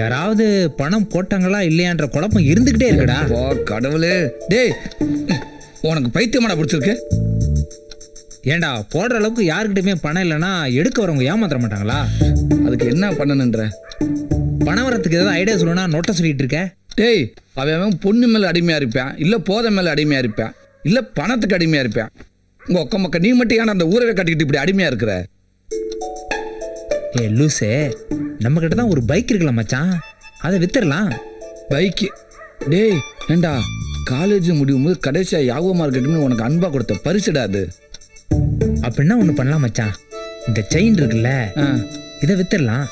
யாராவது பணம் போட்டாங்களா இல்லையான்ற குழப்பம் இருந்துகிட்டே இருக்குடா. கடவுளே. டேய் உனக்கு பைத்தியமாடா பிடிச்சிருக்கு? ஏண்டா போடுற அளவுக்கு யாருக்கிட்டயுமே பணம் இல்லைன்னா எடுக்க வரவங்க ஏமாத்திர மாட்டாங்களா? அதுக்கு என்ன பண்ணணுன்ற? பணம் வரத்துக்கு ஏதாவது ஐடியா சொல்லணும்னா நோட்டை சொல்லிட்டு இருக்க. டேய் அவன் பொண்ணு மேல அடிமையா இருப்பான், இல்ல போதை மேல அடிமையா இருப்பான், இல்ல பணத்துக்கு அடிமையா இருப்பான். உங்க ஒக்க மக்க நீ மட்டும் ஏன்னா அந்த ஊரவே கட்டிக்கிட்டு இப்படி அடிமையா இருக்கிற? ஏ லூசே, நம்ம கிட்ட தான் ஒரு பைக் இருக்குல்ல மச்சான், அதை வித்துடலாம். பைக்கு? டேய் ஏண்டா காலேஜ் முடியும் போது கடைசியா யாகோ மார்க்கெட்னு உனக்கு அன்பா கொடுத்த பரிசுடா அது. அப்படின்னா ஒண்ணு பண்ணலாம் மச்சான், இந்த செயின் இருக்குல்ல இதை வித்துடலாம்.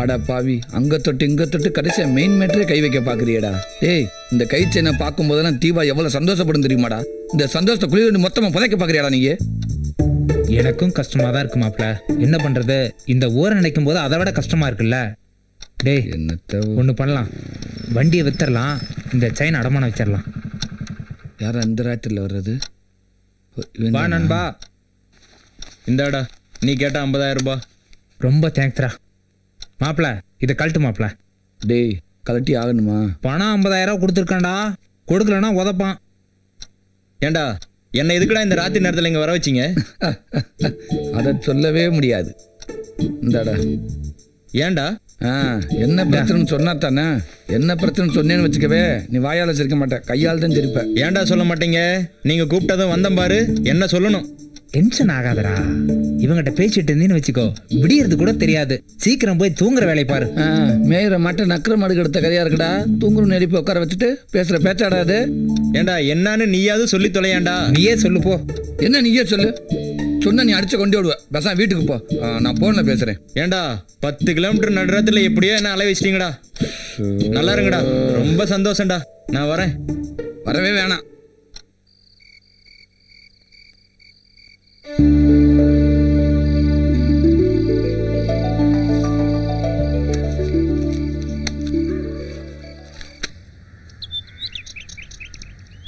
அடா பாவி, அங்க தொட்டு இங்க தொட்டு கடைசியா மெயின் மேட்டரே கை வைக்க பாக்குறியடா. டேய் இந்த கை செயினை பார்க்கும் போதெல்லாம் தீபா எவ்வளவு சந்தோஷப்படும் தெரியுமாடா? இந்த சந்தோஷத்தை குளிர் மொத்தமா புதைக்க பாக்குறியாடா நீங்க? எனக்கும் கஷ்டமா தான் இருக்கு மாப்பிள்ள, என்ன பண்றது? இந்த ஊரை நினைக்கும் போது அதை விட கஷ்டமா இருக்குல்ல. டேய் ஒண்ணு பண்ணலாம், வண்டியை வித்துடலாம், இந்த செயின் அடமானம் வச்சிடலாம். யாரா இந்த ராத்திரில வர்றது? வா நண்பா, இந்தாடா நீ கேட்ட 50,000 ரூபாய். ரொம்ப தேங்க்ஸ்ரா மாப்பிள. இதை கழட்டு மாப்பிள. டேய் கலட்டி ஆகணுமா? பணம் 50,000 கொடுத்துருக்கான்டா. கொடுக்கலன்னா உதப்பான். ஏண்டா என்ன எதுக்குடா இந்த ராத்திரி நேரத்தில் இங்கே வர வச்சிங்க? அதை சொல்லவே முடியாது. இந்தாடா. ஏண்டா? என்ன பிரச்சனைன்னு சொன்னா தானே. என்ன பிரச்சனை சொன்னேன்னு வச்சுக்கவே நீ வாயால் சிரிக்க மாட்டேன், கையால் தான் சிரிப்ப. ஏண்டா சொல்ல மாட்டீங்க? நீங்க கூப்பிட்டதும் வந்தேன் பாரு. என்ன சொல்லணும்? டென்ஷன் ஆகாதடா. இவங்கிட்ட பேசிட்டு இருந்தீன்னு வச்சுக்கோ விடியறது கூட தெரியாது. சீக்கிரம் போய் தூங்குற வேலை பாரு. மேயிற மாட்டேன் நக்கிற மாடு எடுத்த கதையா இருக்குடா. தூங்குற நெருப்பி உட்கார வச்சுட்டு பேசுற பேச்சாடாது. ஏண்டா என்னன்னு நீயாவது சொல்லி தொலையாண்டா. நீயே சொல்லு போ. என்ன நீயே சொல்லு. சொன்ன நீ அடிச்சு கொண்டு விடுவ. பேசாம வீட்டுக்கு போ, நான் போன்ல பேசுறேன். ஏண்டா 10 கிலோமீட்டர் நடுறத்துல எப்படியோ என்ன அலை வச்சிட்டீங்கடா. நல்லா இருங்கடா. ரொம்ப சந்தோஷம்டா. நான் வரேன். வரவே வேணாம்.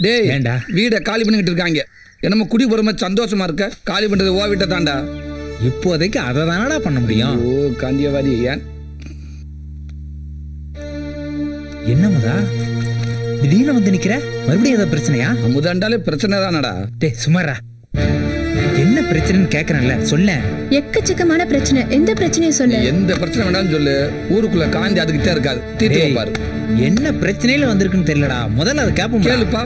டேய் ஏண்டா வீடை காலி பண்ணிக்கிட்டு இருக்காங்க. என்னமோ குடி போற சந்தோஷமா இருக்க. காலி பண்றது ஓ வீட்டை தாண்டா. இப்போதைக்கு அதை தானடா பண்ண முடியும். ஓ காந்தியவாதி. ஏன் என்னமுதா திடீர்னு வந்து நிக்கிற? மறுபடியும் ஏதாவது பிரச்சனையா? அமுதாண்டாலே பிரச்சனை தானடா. டேய் சுமாரா என்ன பிரச்சனைன்னு கேக்குறேன்ல சொல்ல. எக்கச்சக்கமான பிரச்சனை. எந்த பிரச்சனையும் சொல்லு. எந்த பிரச்சனை வேணாலும் சொல்லு. ஊருக்குள்ள காந்தி அதுக்கிட்டே இருக்காது. தீர்த்து வைப்பாரு. என்ன பிரச்சனையில வந்திருக்குன்னு தெரியலடா. முதல்ல அதை கேப்போம். கேளுப்பா.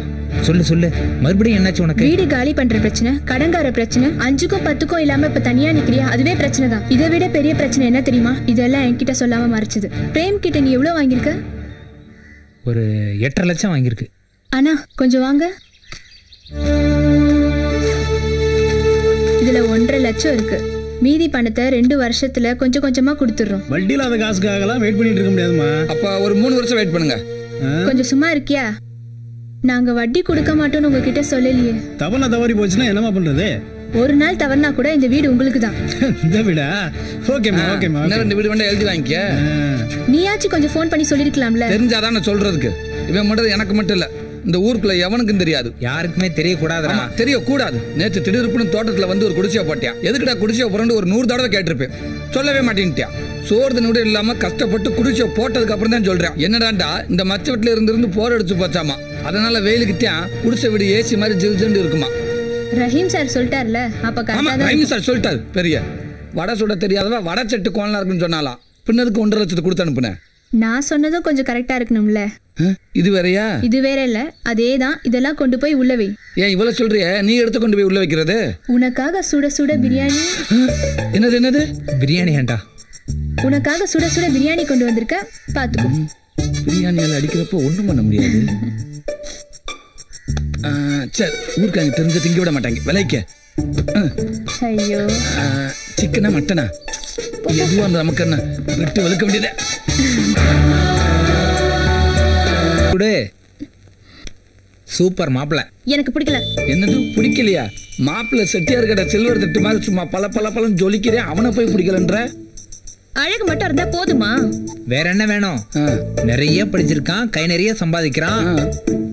சொல்லு சொல்லு. மறுபடியும் என்னாச்சு உனக்கு? வீடு காலி பண்ற பிரச்சனை, கடங்கார பிரச்சனை, 5க்கும் 10க்கும் இல்லாம இப்ப தனியா நிக்கிறியா, அதுவே பிரச்சனை தான். இதை விட பெரிய பிரச்சனை என்ன தெரியுமா? இதெல்லாம் என்கிட்ட சொல்லாம மறைச்சது. பிரேம் கிட்ட நீ எவ்வளவு வாங்கியிருக்க? ஒரு 8.5 லட்சம் வாங்கியிருக்கு. அண்ணா கொஞ்சம் வாங்க. இதுல 1.5 லட்சம் இருக்கு. மீதி பணத்தை 2 வருஷத்துல கொஞ்சம் கொஞ்சமா கொடுத்துறோம். வட்டி இல்லாத காசுக்காகலாம் வெயிட் பண்ணிட்டு இருக்க முடியாதுமா. அப்ப ஒரு 3 வருஷம் வெயிட் பண்ணுங்க. கொஞ்சம் சும்மா இருக்கியா? நாங்க வட்டி கொடுக்க மாட்டோம்னு உங்ககிட்ட சொல்லலையே. தவறுனா தவறி போச்சுன்னா என்னமா பண்றது? ஒரு நாள் தவறுனா கூட இந்த வீடு உங்களுக்கு தான். இந்த வீடா? ஓகேமா ஓகேமா. இன்னும் 2 வீடு வேண்டாம் எழுதி வாங்கிக்க. நீயாச்சும் கொஞ்சம் ஃபோன் பண்ணி சொல்லிருக்கலாம்ல. தெரிஞ்சாதான் நான் சொல்றதுக்கு. இவன் மட்டும் எனக்கு மட்டும் இல்ல, இந்த ஊருக்குள்ள எவனுக்கும் தெரியாது. யாருக்குமே தெரியக்கூடாதுடா. தெரியக்கூடாது. நேற்று திடீர்னு தோட்டத்துல வந்து ஒரு குடிசையை போட்டியா. எதுக்குடா குடிசையை புரண்டு ஒரு 100 தடவை கேட்டிருப்பேன். சொல்லவே மாட்டேன்ட்டியா. சோறு நூடு இல்லாம கஷ்டப்பட்டு குடிசையை போட்டதுக்கு அப்புறம் தான் சொல்றேன். என்னடாண்டா இந்த மச்ச வீட்டுல இருந்து போர் அடிச்சு போச்சாமா. அதனால வெயிலுக்குத்தான் குடிசை வீடு ஏசி மாதிரி ஜில்ஜில்னு இருக்குமா. ரஹீம் சார் சொல்லிட்டார்ல. அப்ப ரஹீம் சார் சொல்லிட்டாரு. பெரிய வடை சுட தெரியாதவா வடை செட்டு கோலனா இருக்குன்னு சொன்னாலாம். பின்னதுக்கு 1.5 லட்சத்துக்கு கொடுத்து அனுப்புனேன். நான் சொன்னதும் கொஞ்சம் கரெக்டா இருக்கணும்ல. இது வேறயா? இது வேற இல்ல, அதேதான். இதெல்லாம் கொண்டு போய் உள்ள வை. ஏன் இவ்வளவு சொல்றிய? நீ எடுத்து கொண்டு போய் உள்ள வைக்கிறது? உனக்காக சுட சுட பிரியாணி. என்னது என்னது? பிரியாணி ஏண்டா? உனக்காக சுட சுட பிரியாணி கொண்டு வந்திருக்க, பாத்துக்கோ. பிரியாணியால அடிக்கிறப்போ ஒண்ணும் பண்ண முடியாது. சரி ஊருக்காங்க தெரிஞ்சு திங்க விட மாட்டாங்க. விலைக்க ஐயோ சிக்கனா மட்டனா எதுவா அந்த நமக்கு என்ன விட்டு வலுக்க வேண்டியது. சூப்பர் மாப்பிள்ள. எனக்கு பிடிக்கல. என்னது பிடிக்கலையா? மாப்பிள்ள செட்டியார் கடை சில்வர் தட்டு மாதிரி சும்மா பல பல பலன்னு ஜொலிக்கிறேன். அவனை போய் பிடிக்கலன்ற? அழகு மட்டும் இருந்தா போதுமா? வேற என்ன வேணும்? நிறைய படிச்சிருக்கான், கை நிறைய சம்பாதிக்கிறான்.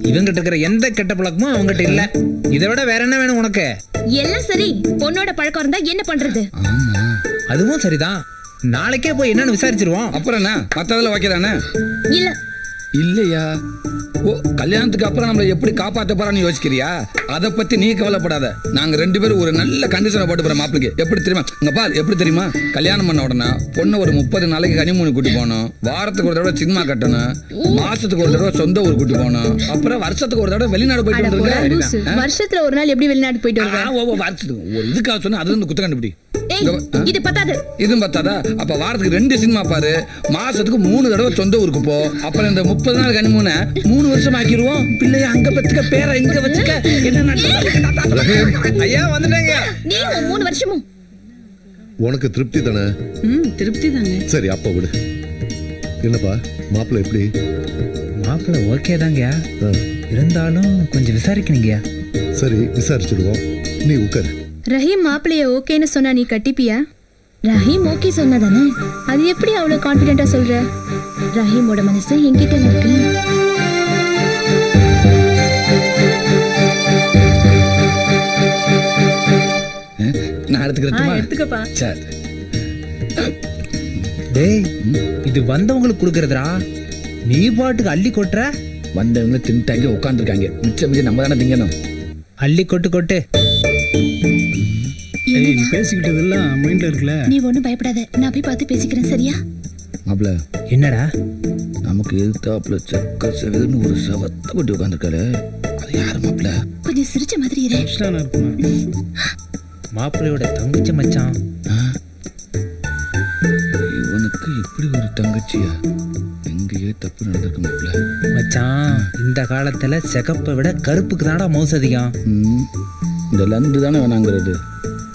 இவங்கிட்ட இருக்கிற எந்த கெட்ட பழக்கமும் அவங்ககிட்ட இல்ல. இதை விட வேற என்ன வேணும் உனக்கு? எல்லாம் சரி. பொண்ணோட பழக்கம் இருந்தா என்ன பண்றது? அதுவும் சரிதான். நாளைக்கே போய் என்னன்னு விசாரிச்சிருவோம். அப்புறம் என்ன மத்ததுல வைக்கிறானே? இல்ல இல்லையா? ஓ கல்யாணத்துக்கு அப்புறம் நம்மளை எப்படி காப்பாற்ற போறான்னு யோசிக்கிறியா? அதை பத்தி நீ கவலைப்படாத. நாங்க 2 பேரும் ஒரு நல்ல கண்டிஷனை போட்டு போறோம் மாப்பிளைக்கு. எப்படி தெரியுமா? இங்க பாரு எப்படி தெரியுமா? கல்யாணம் பண்ண உடனே பொண்ணு ஒரு 30 நாளைக்கு கனிமூணு கூட்டி போகணும். வாரத்துக்கு ஒரு தடவை சினிமா கட்டணும். மாசத்துக்கு ஒரு தடவை சொந்த ஊர் கூட்டி போகணும். அப்புறம் வருஷத்துக்கு ஒரு தடவை வெளிநாடு போயிட்டு வந்துருக்க. வருஷத்துல ஒரு நாள் எப்படி வெளிநாடு போயிட்டு வருவேன்? வருஷத்துக்கு ஒரு இதுக்காக சொன்னா அது வந்து குத்த கண்டுபிடி. இது பத்தாது. இதுவும் பத்தாதா? அப்ப வாரத்துக்கு 2 சினிமா பாரு. மாசத்துக்கு 3 தடவை சொந்த ஊருக்கு போ. அப்புறம் இந்த 30 நாள் கனிமூனை 3 வருஷம் ஆக்கிடுவோம். பிள்ளைய அங்க பத்துக்க, பேரை இங்க வச்சுக்க. என்ன ஐயா வந்துட்டாங்க. நீ 3 வருஷமும் உனக்கு திருப்தி தானே? திருப்தி தானே. சரி அப்ப விடு. என்னப்பா மாப்பிள்ளை எப்படி? மாப்பிள்ளை ஓகே தாங்க, இருந்தாலும் கொஞ்சம் விசாரிக்கணுங்கயா. சரி விசாரிச்சிடுவோம். நீ உட்காரு. ரஹீம் மாப்பிளைய ஓகேன்னு சொன்னா நீ கட்டிப்பியா? ரஹீம் ஓகே சொன்னதானே? அது எப்படி அவ்வளவு கான்ஃபிடென்ட்டா சொல்ற? ரஹீமோட மனசு என்கிட்ட இருக்கு. நான் அடுத்து எடுத்துக்கிறதுமா எடுத்துக்கப்பா. சரி. டேய் இது வந்தவங்களுக்கு கொடுக்கறதுடா, நீ பாட்டுக்கு அள்ளி கொட்டுற. வந்தவங்க தின்ட்டாங்க உட்காந்துருக்காங்க, மிச்சம் மிச்சம் நம்ம தானே திங்கணும். அள்ளி கொட்டு கொட்டு. பேசிக்கிட்டதெல்லாம் மைண்ட்ல இருக்குல்ல. நீ ஒண்ணும் பயப்படாத, நான் போய் பார்த்து பேசிக்கிறேன், சரியா? மாப்ள என்னடா நமக்கு எதிர்த்தாப்புல செக்க செவன்னு ஒரு சவத்தை கொட்டி உட்காந்துருக்காரு, அது யாரு மாப்ள? கொஞ்சம் சிரிச்ச மாதிரி இரு. மாப்பிள்ளையோட தங்கச்சி மச்சான். இவனுக்கு இப்படி ஒரு தங்கச்சியா? எங்கேயே தப்பு நடந்திருக்கு மாப்ள. மச்சான் இந்த காலத்துல சிகப்பை விட கருப்புக்கு தான்டா மவுசு அதிகம். இந்த லந்து தானே வேணாங்கிறது.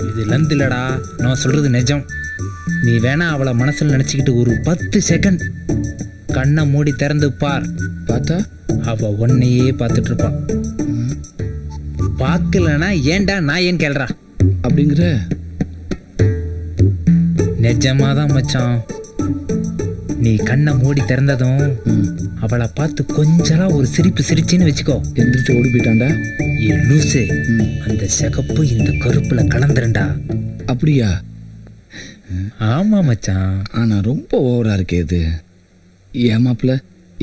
இது லந்து இல்லடா, நான் சொல்றது நிஜம். நீ வேணா அவளை மனசுல நினைச்சுக்கிட்டு ஒரு 10 செகண்ட் கண்ணை மூடி திறந்து பார். பார்த்தா அவ உன்னையே பார்த்துட்டு இருப்பா. பார்க்கலனா ஏன்டா நான் ஏன் கேள்றா அப்படிங்கிற? நிஜமாதான் மச்சான். நீ கண்ணை மூடி திறந்ததும் அவளை பார்த்து கொஞ்சலாம் ஒரு சிரிப்பு சிரிச்சின்னு வச்சுக்கோ. எந்திரிச்சு ஓடி போயிட்டான்டா. லூசு, அந்த சிகப்பு இந்த கருப்புல கலந்துருண்டா. அப்படியா? ஆமா மச்சான். ஆனா ரொம்ப ஓவரா இருக்கே இது. ஏமாப்ல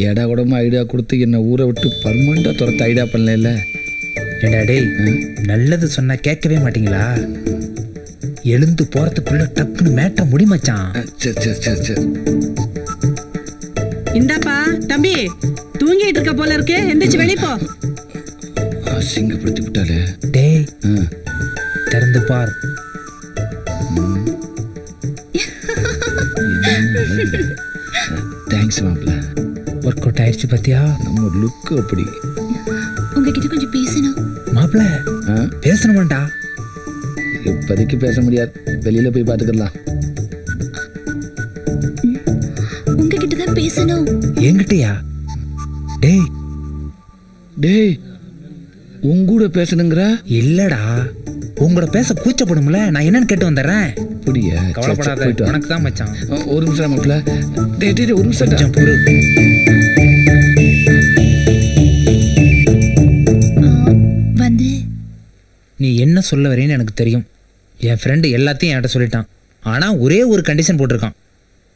ஏடா கூடமா ஐடியா கொடுத்து என்ன ஊரை விட்டு பர்மனண்டா துரத்த ஐடியா பண்ணல. ஏடா டேய், நல்லது சொன்னா கேட்கவே மாட்டீங்களா? எழுந்து போறதுக்குள்ள டக்குன்னு மேட்ட முடி மச்சான். சரி சரி சரி சரி. இந்தாப்பா தம்பி, தூங்கிட்டு இருக்க போல இருக்கு, எந்திரிச்சு வெளிய போ. அசிங்கப்படுத்தி விட்டாலே. டேய் திறந்து பார். தேங்க்ஸ் மாப்ள. ஒர்க் அவுட் ஆயிடுச்சு பாத்தியா? நம்ம லுக் அப்படி. உங்ககிட்ட கொஞ்சம் பேசணும். மாப்ள பேசணுமாண்டா? இப்போதைக்கு பேச முடியாது, வெளியில போய் பார்த்துக்கலாம். உங்ககிட்ட தான் பேசணும். என்கிட்டயா? டேய் டேய் உங்கூட பேசணுங்கிற? இல்லடா, உங்களோட பேச கூச்சப்படும்ல, நான் என்னன்னு கேட்டு வந்துடுறேன். புரியா? கவலைப்படாத, உனக்கு தான் மச்சான். ஒரு நிமிஷம் மாப்ள. டேய் டேய் ஒரு நிமிஷம் கொஞ்சம் பொறு. வந்து நீ என்ன சொல்ல வரேன்னு எனக்கு தெரியும். என் ஃப்ரெண்டு எல்லாத்தையும் என்கிட்ட சொல்லிட்டான். ஆனால் ஒரே ஒரு கண்டிஷன் போட்டிருக்கான்.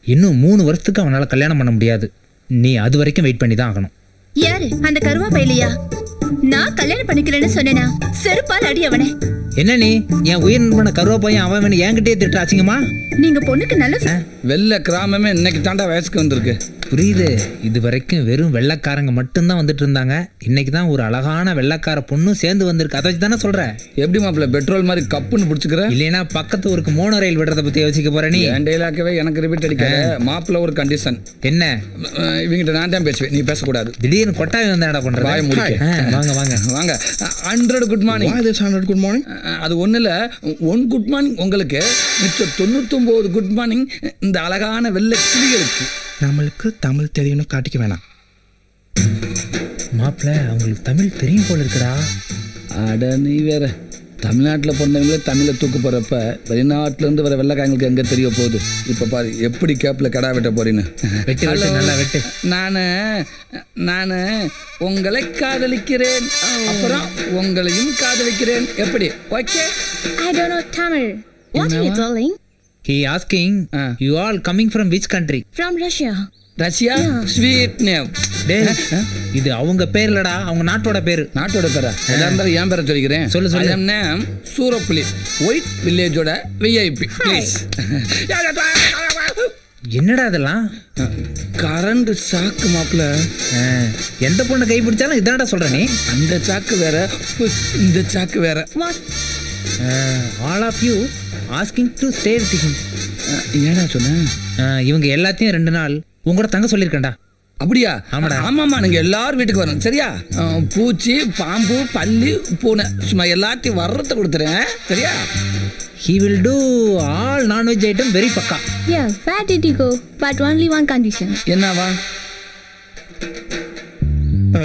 இன்னும் 3 வருஷத்துக்கு அவனால் கல்யாணம் பண்ண முடியாது. நீ அது வரைக்கும் வெயிட் பண்ணி தான் ஆகணும். யாரு அந்த கருவா பையிலையா? நான் கல்யாணம் பண்ணிக்கலன்னு சொன்னேனா? செருப்பால் அடி அவனே. என்ன நீ என் உயிர் நண்பன கருவா பையன் அவன் என்கிட்டயே திட்டு அசிங்கமா? நீங்க பொண்ணுக்கு நல்ல வெள்ளை கிராமமே இன்னைக்கு தாண்டா வயசுக்கு வந்திருக்கு. புரியுது. இது வரைக்கும் வெறும் வெள்ளைக்காரங்க மட்டும்தான் வந்துட்டு இருந்தாங்க. இன்னைக்கு தான் ஒரு அழகான வெள்ளைக்கார பொண்ணும் சேர்ந்து வந்திருக்கு. அதை வச்சு தானே சொல்ற? எப்படி மாப்பிள்ள பெட்ரோல் மாதிரி கப்புன்னு பிடிச்சிக்கிற? இல்லைன்னா பக்கத்து ஊருக்கு மோனோ ரயில் விடுறத பத்தி யோசிக்க போற நீ? என் டைலாக்கவே எனக்கு ரிப்பீட் அடிக்காத. மாப்பிள்ள ஒரு கண்டிஷன். என்ன? இவங்கிட்ட நான் தான் பேசுவேன், நீ பேசக்கூடாது. திடீர்னு கொட்டாவி வந்து என்ன பண்ற? வாய முடிக்க. வாங்க வாங்க வாங்க. 100 குட் மார்னிங். 100 good morning. அது ஒண்ணு இல்ல, 1 குட் மார்னிங் உங்களுக்கு, மிச்சம் 99 குட் மார்னிங் இந்த அழகான வெள்ளை கிளிகளுக்கு. நம்மளுக்கு தமிழ் தெரியும்னு காட்டிக்க வேணாம். மாப்பிள்ள அவங்களுக்கு தமிழ் தெரியும் போல இருக்குடா. அட நீ வேற. தமிழ்நாட்டில் பிறந்தவங்களே தமிழை தூக்கு போகிறப்ப வெளிநாட்டிலேருந்து வர வெள்ளைக்காரங்களுக்கு எங்கே தெரிய போகுது? இப்போ பாரு எப்படி கேப்பில் கடா வெட்ட போறீன்னு. நல்லா வெட்டு. நான் உங்களை காதலிக்கிறேன், அப்புறம் உங்களையும் காதலிக்கிறேன். எப்படி? Okay. I don't know Tamil. What are you telling? He asking you all coming from which country? From Russia. Russia? Sweet name. இது அவங்க பேர் இல்லடா, அவங்க நாட்டோட பேரு. நாட்டோட பேரா? எல்லாரும் என் பேரை சொல்லிக்கிறேன். சொல்லு சொல்லு. நேம் சூரப்புலி, ஒயிட் வில்லேஜோட விஐபி. ப்ளீஸ். என்னடா அதெல்லாம்? கரண்ட் சாக்கு மாப்பிள்ள. எந்த பொண்ணை கை பிடிச்சாலும் இதான்டா சொல்ற நீ. அந்த சாக்கு வேற, இந்த சாக்கு வேற. All of you asking to stay with him. ஏடா சொன்ன? இவங்க எல்லாத்தையும் 2 நாள் உங்களோட தங்க சொல்லியிருக்கேன்டா. அப்படியா? ஆமாடா. ஆமாம்மா, நீங்கள் எல்லாரும் வீட்டுக்கு வரணும் சரியா? பூச்சி, பாம்பு, பல்லி, பூனை சும்மா எல்லாத்தையும் வர்றத கொடுத்துறேன் சரியா? He will do all non-veg item very pakka. Yeah, where did you go? But only one condition. என்னவா?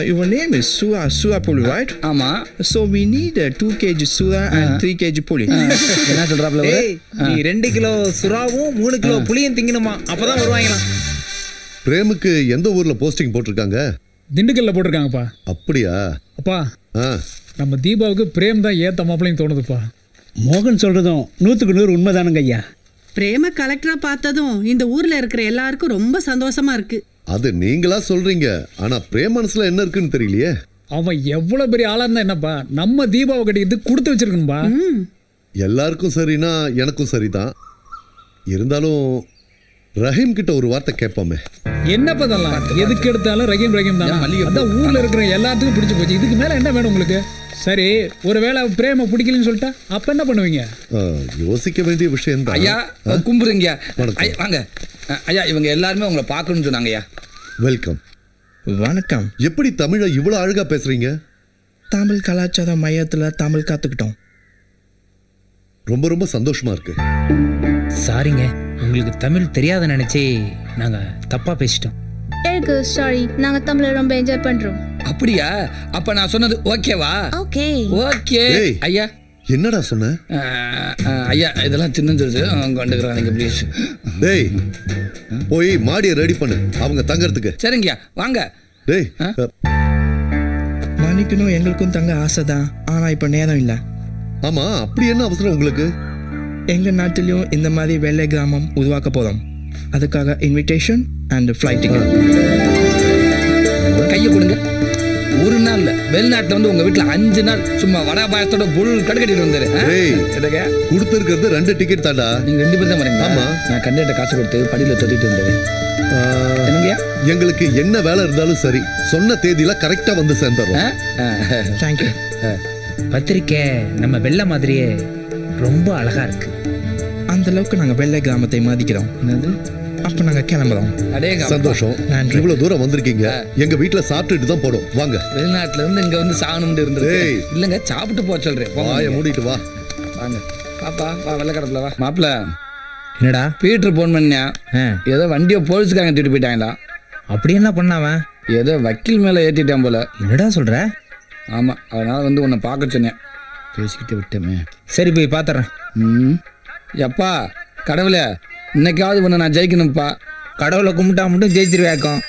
Your name is Sura Puli, right? ஆமா. So we need 2 kg Sura and 3 kg Puli. என்ன சொல்றாப்ல? நீ 2 kilo சுறாவும் 3 kilo புளியும் திங்கணுமா, அப்பதான் வருவாங்களாம். பிரேமுக்கு எந்த ஊர்ல posting போட்டிருக்காங்க? திண்டுக்கல்ல போட்டிருக்காங்கப்பா. அப்படியா? அப்பா நம்ம தீபாவுக்கு பிரேம் தான் ஏத்த மாப்பிள்ளைன்னு தோணுதுப்பா. மோகன் சொல்றதும் 100க்கு 100 உண்மைதானுங்க ஐயா. பிரேம கலெக்டரா பார்த்ததும் இந்த ஊர்ல இருக்கிற எல்லாருக்கும் ரொம்ப சந்தோஷமா இருக்கு. அது நீங்களா சொல்றீங்க, ஆனா பிரேம் மனசுல என்ன இருக்குன்னு தெரியலையே. அவன் எவ்வளவு பெரிய ஆளா இருந்தா என்னப்பா, நம்ம தீபாவை கட்டிக்கிட்டு கொடுத்து வச்சிருக்கணும்பா. எல்லாருக்கும் சரினா எனக்கும் சரிதான். இருந்தாலும் ரஹீம் கிட்ட ஒரு வார்த்தை கேட்போமே. என்ன பண்ணலாம், எதுக்கு எடுத்தாலும் ரஹீம் ரஹீம் தான். அதான் ஊர்ல இருக்கிற எல்லாத்துக்கும் பிடிச்சு போச்சு. இதுக்கு மேல என்ன வேணும் உங்களுக்கு? சரி, ஒருவேளை பிரேம பிடிக்கலன்னு சொல்லிட்டா அப்ப என்ன பண்ணுவீங்க? யோசிக்க வேண்டிய விஷயம் தான். ஐயா கும்பிடுங்க. வாங்க ஐயா, இவங்க எல்லாருமே உங்களை பார்க்கணும்னு சொன்னாங்க ஐயா. வெல்கம். வணக்கம். எப்படி தமிழை இவ்வளவு அழகா பேசுறீங்க? தமிழ் கலாச்சார மையத்துல தமிழ் கத்துக்கிட்டோம். ரொம்ப ரொம்ப சந்தோஷமா இருக்கு. சாரிங்க, உங்களுக்கு தமிழ் தெரியாத நினைச்சே நாங்க தப்பா பேசிட்டோம். எனக்கு சாரி, நாங்க தமிழை ரொம்ப என்ஜாய் பண்றோம். அப்படியா? அப்ப நான் சொன்னது ஓகேவா? Okay okay. ஐயா என்னடா சொன்ன? ஐயா இதெல்லாம் சின்னது கொண்டுக்கிறாங்க ப்ளீஸ். டேய் போய் மாடியை ரெடி பண்ணு அவங்க தங்கறதுக்கு. சரிங்கய்யா வாங்க. டேய் மன்னிக்கணும், எங்களுக்கும் தங்க ஆசைதான், ஆனா இப்ப நேரம் இல்லை. ஆமா, அப்படி என்ன அவசரம் உங்களுக்கு? எங்க நாட்டிலையும் இந்த மாதிரி வெள்ளை கிராமம் உருவாக்க போறோம். அதுக்காக இன்விடேஷன் அண்ட் ஃப்ளைட் டிக்கெட். கையை கொடுங்க. ஒரு நாள் வெளிநாட்டுல வந்து உங்க வீட்டுல 5 நாள் சும்மா வடா பாயத்தோட புல் கடுக்கட்டிட்டு வந்தாரு. கொடுத்துருக்கிறது 2 டிக்கெட் தாண்டா. நீங்க 2 பேர் தான் வரீங்க. ஆமா, நான் கண்டிப்பா காசு கொடுத்து படியில தொட்டிட்டு வந்தேன். எங்களுக்கு என்ன வேலை இருந்தாலும் சரி, சொன்ன தேதியில கரெக்டா வந்து சேர்ந்துறோம். தேங்க்யூ. பத்திரிக்கை நம்ம வெள்ளை மாதிரியே ரொம்ப அழகா இருக்கு. அந்த அளவுக்கு நாங்க வெள்ளை கிராமத்தை மதிக்கிறோம். அப்ப நாங்க கிளம்புறோம். சந்தோஷம். இவ்வளவு தூரம் வந்திருக்கீங்க. எங்க வீட்டுல சாப்பிட்டுட்டு தான் போடும். வாங்க. வெளிநாட்டுல இருந்து இங்க வந்து சாகணும்னு இருந்தது இல்லங்க, சாப்பிட்டு போ சொல்றேன். வாயை மூடிட்டு வா. வாங்க பாப்பா, வா வெள்ளக்கடப்புல வா. மாப்பிள்ள என்னடா பீட்டர் போன் பண்ணியா? ஏதோ வண்டியை போலீஸ்காரங்க தூக்கிட்டு போயிட்டாங்களா? அப்படி என்ன பண்ணாவன்? ஏதோ வக்கீல் மேல ஏத்திட்டான் போல. என்னடா சொல்ற? ஆமா, அதனால வந்து உன்னை பார்க்க சொன்னேன். பேசிக்கிட்டு விட்டமே. சரி போய் பாத்துறேன். எப்பா கடவுளே, இன்னைக்காவது உன்னை நான் ஜெயிக்கணும்ப்பா. கடவுளை கும்பிட்டா மட்டும் ஜெயிச்சிருவேக்கம்.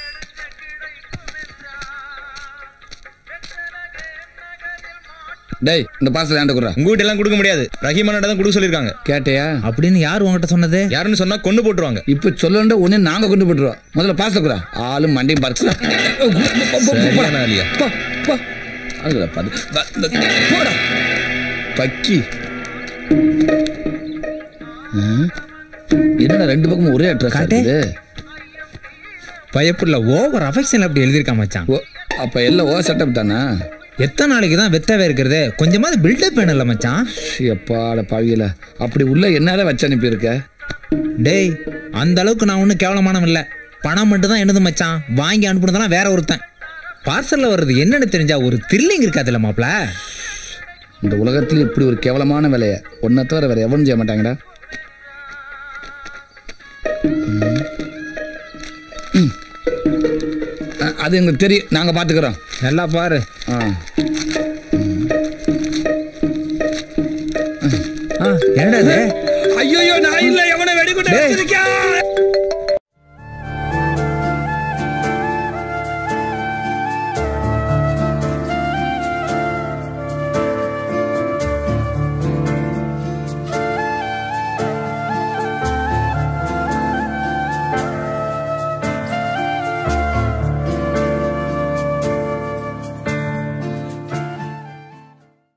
டேய் இந்த பாசல ஏன்டா குறா? உங்க வீட்டு எல்லாம் கொடுக்க முடியாது, ரஹீமானோட தான் கொடுக்க சொல்லிருக்காங்க. கேட்டியா? அப்படின்னு யார் உங்ககிட்ட சொன்னது? யாருன்னு சொன்னா கொண்டு போட்டுருவாங்க. இப்ப சொல்லண்டா உடனே நாங்க கொண்டு போட்டுருவோம். முதல்ல பாசல குறா. ஆளும் மண்டையும் பறிச்சு பக்கி. என்னடா 2 பக்கமும் ஒரே அட்ரஸ் காட்டுது? பயப்புள்ள ஓவர் அஃபெக்ஷன் அப்படி எழுதிருக்கா மச்சான். அப்ப எல்லாம் ஓ செட்டப் தானா? எத்தனை நாளைக்கு தான் வெத்தவே இருக்கிறது? கொஞ்சமாவது பில்டப் வேணும்ல மச்சான். எப்பாட பாவியில அப்படி உள்ள என்னால வச்சு அனுப்பியிருக்க? டேய் அந்த அளவுக்கு நான் ஒன்றும் கேவலமானவன் இல்லை. பணம் மட்டும் தான் என்னது மச்சான். வாங்கி அனுப்புனதெல்லாம் வேற ஒருத்தன். பார்சல்ல வர்றது என்னன்னு தெரிஞ்சா ஒரு த்ரில்லிங் இருக்காதுல்ல மாப்ள. இந்த உலகத்துல இப்படி ஒரு கேவலமான வேலையை ஒன்றை தவிர வேற எவனும் செய்ய மாட்டாங்கடா. அது எங்களுக்கு தெரியும், நாங்க பாத்துக்கிறோம். நல்லா பாரு. என்னடா இது?